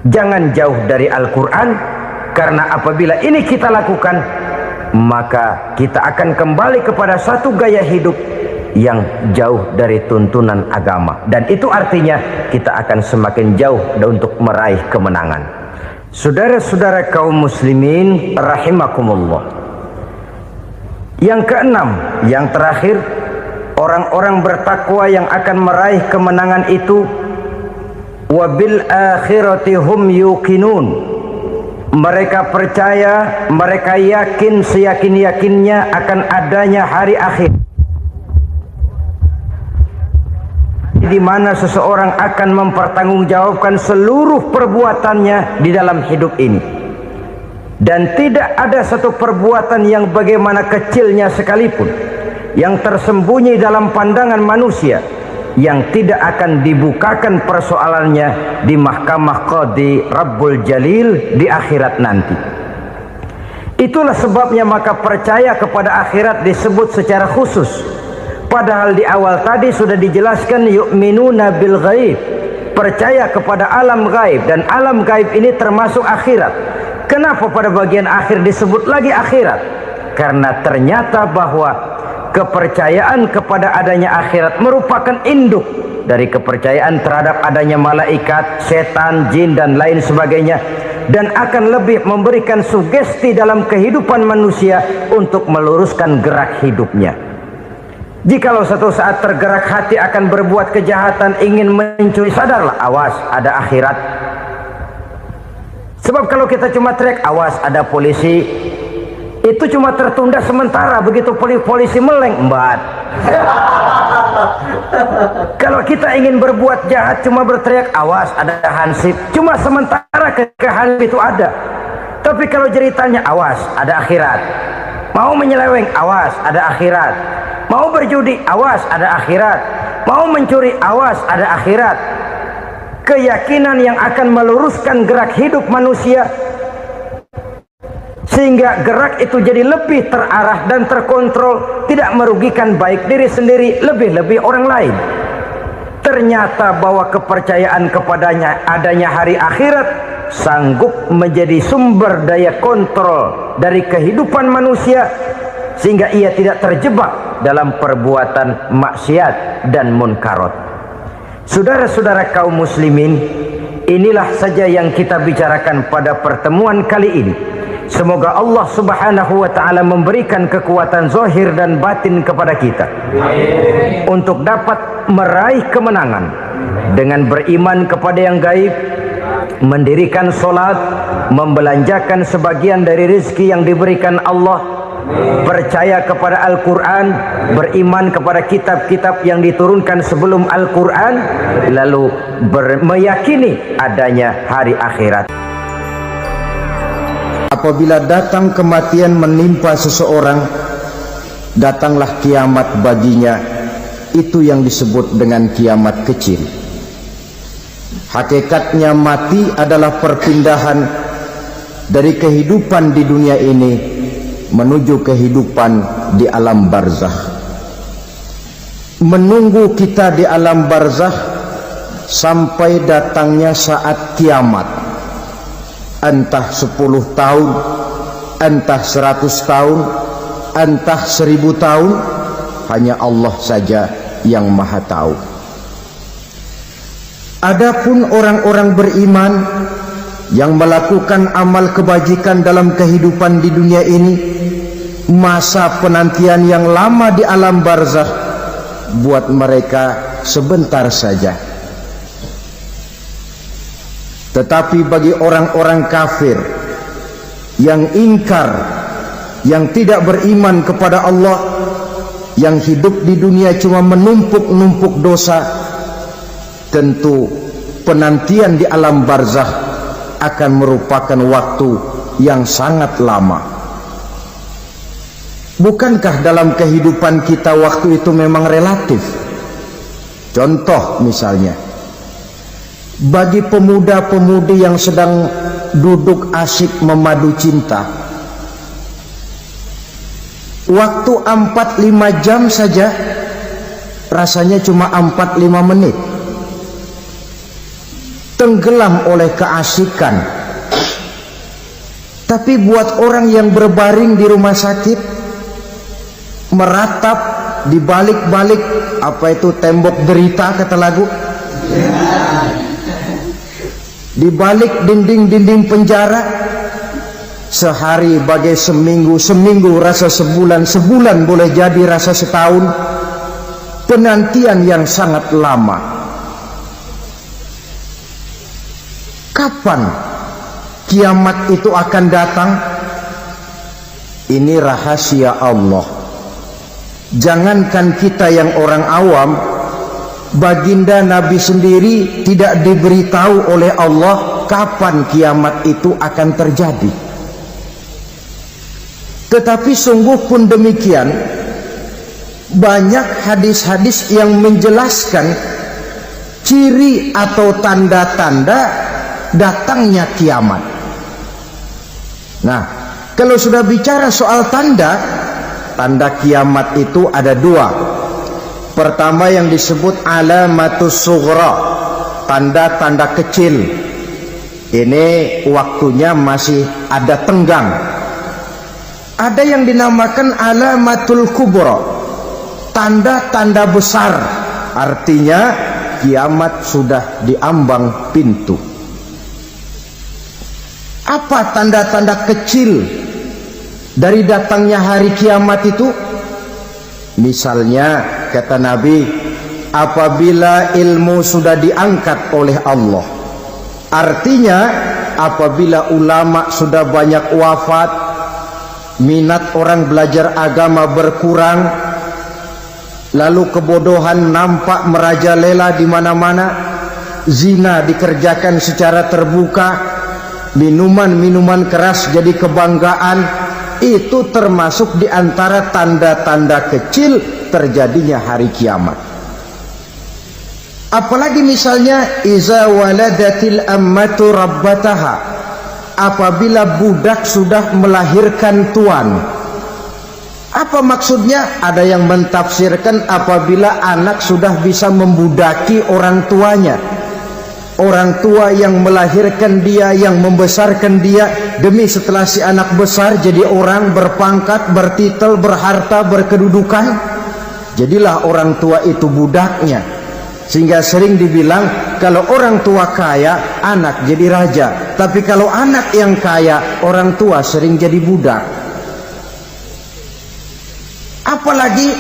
Jangan jauh dari Al-Quran, karena apabila ini kita lakukan, maka kita akan kembali kepada satu gaya hidup yang jauh dari tuntunan agama, dan itu artinya kita akan semakin jauh untuk meraih kemenangan. Saudara-saudara kaum muslimin rahimakumullah, yang keenam, yang terakhir, orang-orang bertakwa yang akan meraih kemenangan itu wabil akhirati hum yuqinun. Mereka percaya, mereka yakin seyakin-yakinnya akan adanya hari akhir, di mana seseorang akan mempertanggungjawabkan seluruh perbuatannya di dalam hidup ini, dan tidak ada satu perbuatan yang bagaimana kecilnya sekalipun yang tersembunyi dalam pandangan manusia yang tidak akan dibukakan persoalannya di mahkamah Qadi Rabbul Jalil di akhirat nanti. Itulah sebabnya maka percaya kepada akhirat disebut secara khusus. Padahal di awal tadi sudah dijelaskan yu'minuna bil ghaib, percaya kepada alam gaib, dan alam gaib ini termasuk akhirat. Kenapa pada bagian akhir disebut lagi akhirat? Karena ternyata bahwa kepercayaan kepada adanya akhirat merupakan induk dari kepercayaan terhadap adanya malaikat, setan, jin, dan lain sebagainya, dan akan lebih memberikan sugesti dalam kehidupan manusia untuk meluruskan gerak hidupnya. Jikalau satu saat tergerak hati akan berbuat kejahatan, ingin mencuri, sadarlah, awas ada akhirat. Sebab kalau kita cuma teriak awas ada polisi, itu cuma tertunda sementara. Begitu polisi meleng, embat. Kalau kita ingin berbuat jahat cuma berteriak awas ada hansip, cuma sementara ketika hansip itu ada. Tapi kalau ceritanya awas ada akhirat, mau menyeleweng awas ada akhirat, mau berjudi awas ada akhirat, mau mencuri awas ada akhirat. Keyakinan yang akan meluruskan gerak hidup manusia sehingga gerak itu jadi lebih terarah dan terkontrol, tidak merugikan baik diri sendiri, lebih-lebih orang lain. Ternyata bahwa kepercayaan kepadanya adanya hari akhirat sanggup menjadi sumber daya kontrol dari kehidupan manusia, sehingga ia tidak terjebak dalam perbuatan maksiat dan munkarat. Saudara-saudara kaum muslimin, inilah saja yang kita bicarakan pada pertemuan kali ini. Semoga Allah subhanahu wa ta'ala memberikan kekuatan zahir dan batin kepada kita untuk dapat meraih kemenangan dengan beriman kepada yang gaib, mendirikan solat, membelanjakan sebagian dari rezeki yang diberikan Allah, percaya kepada Al-Quran, beriman kepada kitab-kitab yang diturunkan sebelum Al-Quran, lalu meyakini adanya hari akhirat. Apabila datang kematian menimpa seseorang, datanglah kiamat baginya. Itu yang disebut dengan kiamat kecil. Hakikatnya mati adalah perpindahan dari kehidupan di dunia ini menuju kehidupan di alam barzakh. Menunggu kita di alam barzakh sampai datangnya saat kiamat, entah 10 tahun, entah 100 tahun, entah 1000 tahun, hanya Allah saja yang maha tahu. Adapun orang-orang beriman yang melakukan amal kebajikan dalam kehidupan di dunia ini, masa penantian yang lama di alam barzakh buat mereka sebentar saja. Tetapi bagi orang-orang kafir yang ingkar, yang tidak beriman kepada Allah, yang hidup di dunia cuma menumpuk-numpuk dosa, tentu penantian di alam barzakh akan merupakan waktu yang sangat lama. Bukankah dalam kehidupan kita waktu itu memang relatif? Contoh misalnya, bagi pemuda-pemudi yang sedang duduk asyik memadu cinta, waktu 4-5 jam saja rasanya cuma 4-5 menit, tenggelam oleh keasikan. Tapi buat orang yang berbaring di rumah sakit, meratap di balik-balik apa itu tembok derita kata lagu, di balik dinding-dinding penjara, sehari bagai seminggu, seminggu rasa sebulan, sebulan boleh jadi rasa setahun, penantian yang sangat lama. Kapan kiamat itu akan datang? Ini rahasia Allah. Jangankan kita yang orang awam, baginda Nabi sendiri tidak diberitahu oleh Allah kapan kiamat itu akan terjadi. Tetapi sungguh pun demikian, banyak hadis-hadis yang menjelaskan ciri atau tanda-tanda datangnya kiamat. Nah, kalau sudah bicara soal tanda kiamat itu ada dua. Pertama yang disebut alamatus sughra, tanda-tanda kecil. Ini waktunya masih ada tenggang. Ada yang dinamakan alamatul kubra, tanda-tanda besar, artinya kiamat sudah diambang pintu. Apa tanda-tanda kecil dari datangnya hari kiamat itu? Misalnya kata Nabi, apabila ilmu sudah diangkat oleh Allah, artinya apabila ulama sudah banyak wafat, minat orang belajar agama berkurang, lalu kebodohan nampak merajalela di mana-mana, zina dikerjakan secara terbuka, minuman-minuman keras jadi kebanggaan. Itu termasuk di antara tanda-tanda kecil terjadinya hari kiamat. Apalagi misalnya iza waladatil ammatu rabbataha, apabila budak sudah melahirkan tuan. Apa maksudnya? Ada yang mentafsirkan apabila anak sudah bisa membudaki orang tuanya. Orang tua yang melahirkan dia, yang membesarkan dia, demi setelah si anak besar jadi orang berpangkat, bertitel, berharta, berkedudukan, jadilah orang tua itu budaknya. Sehingga sering dibilang kalau orang tua kaya, anak jadi raja. Tapi kalau anak yang kaya, orang tua sering jadi budak. Apalagi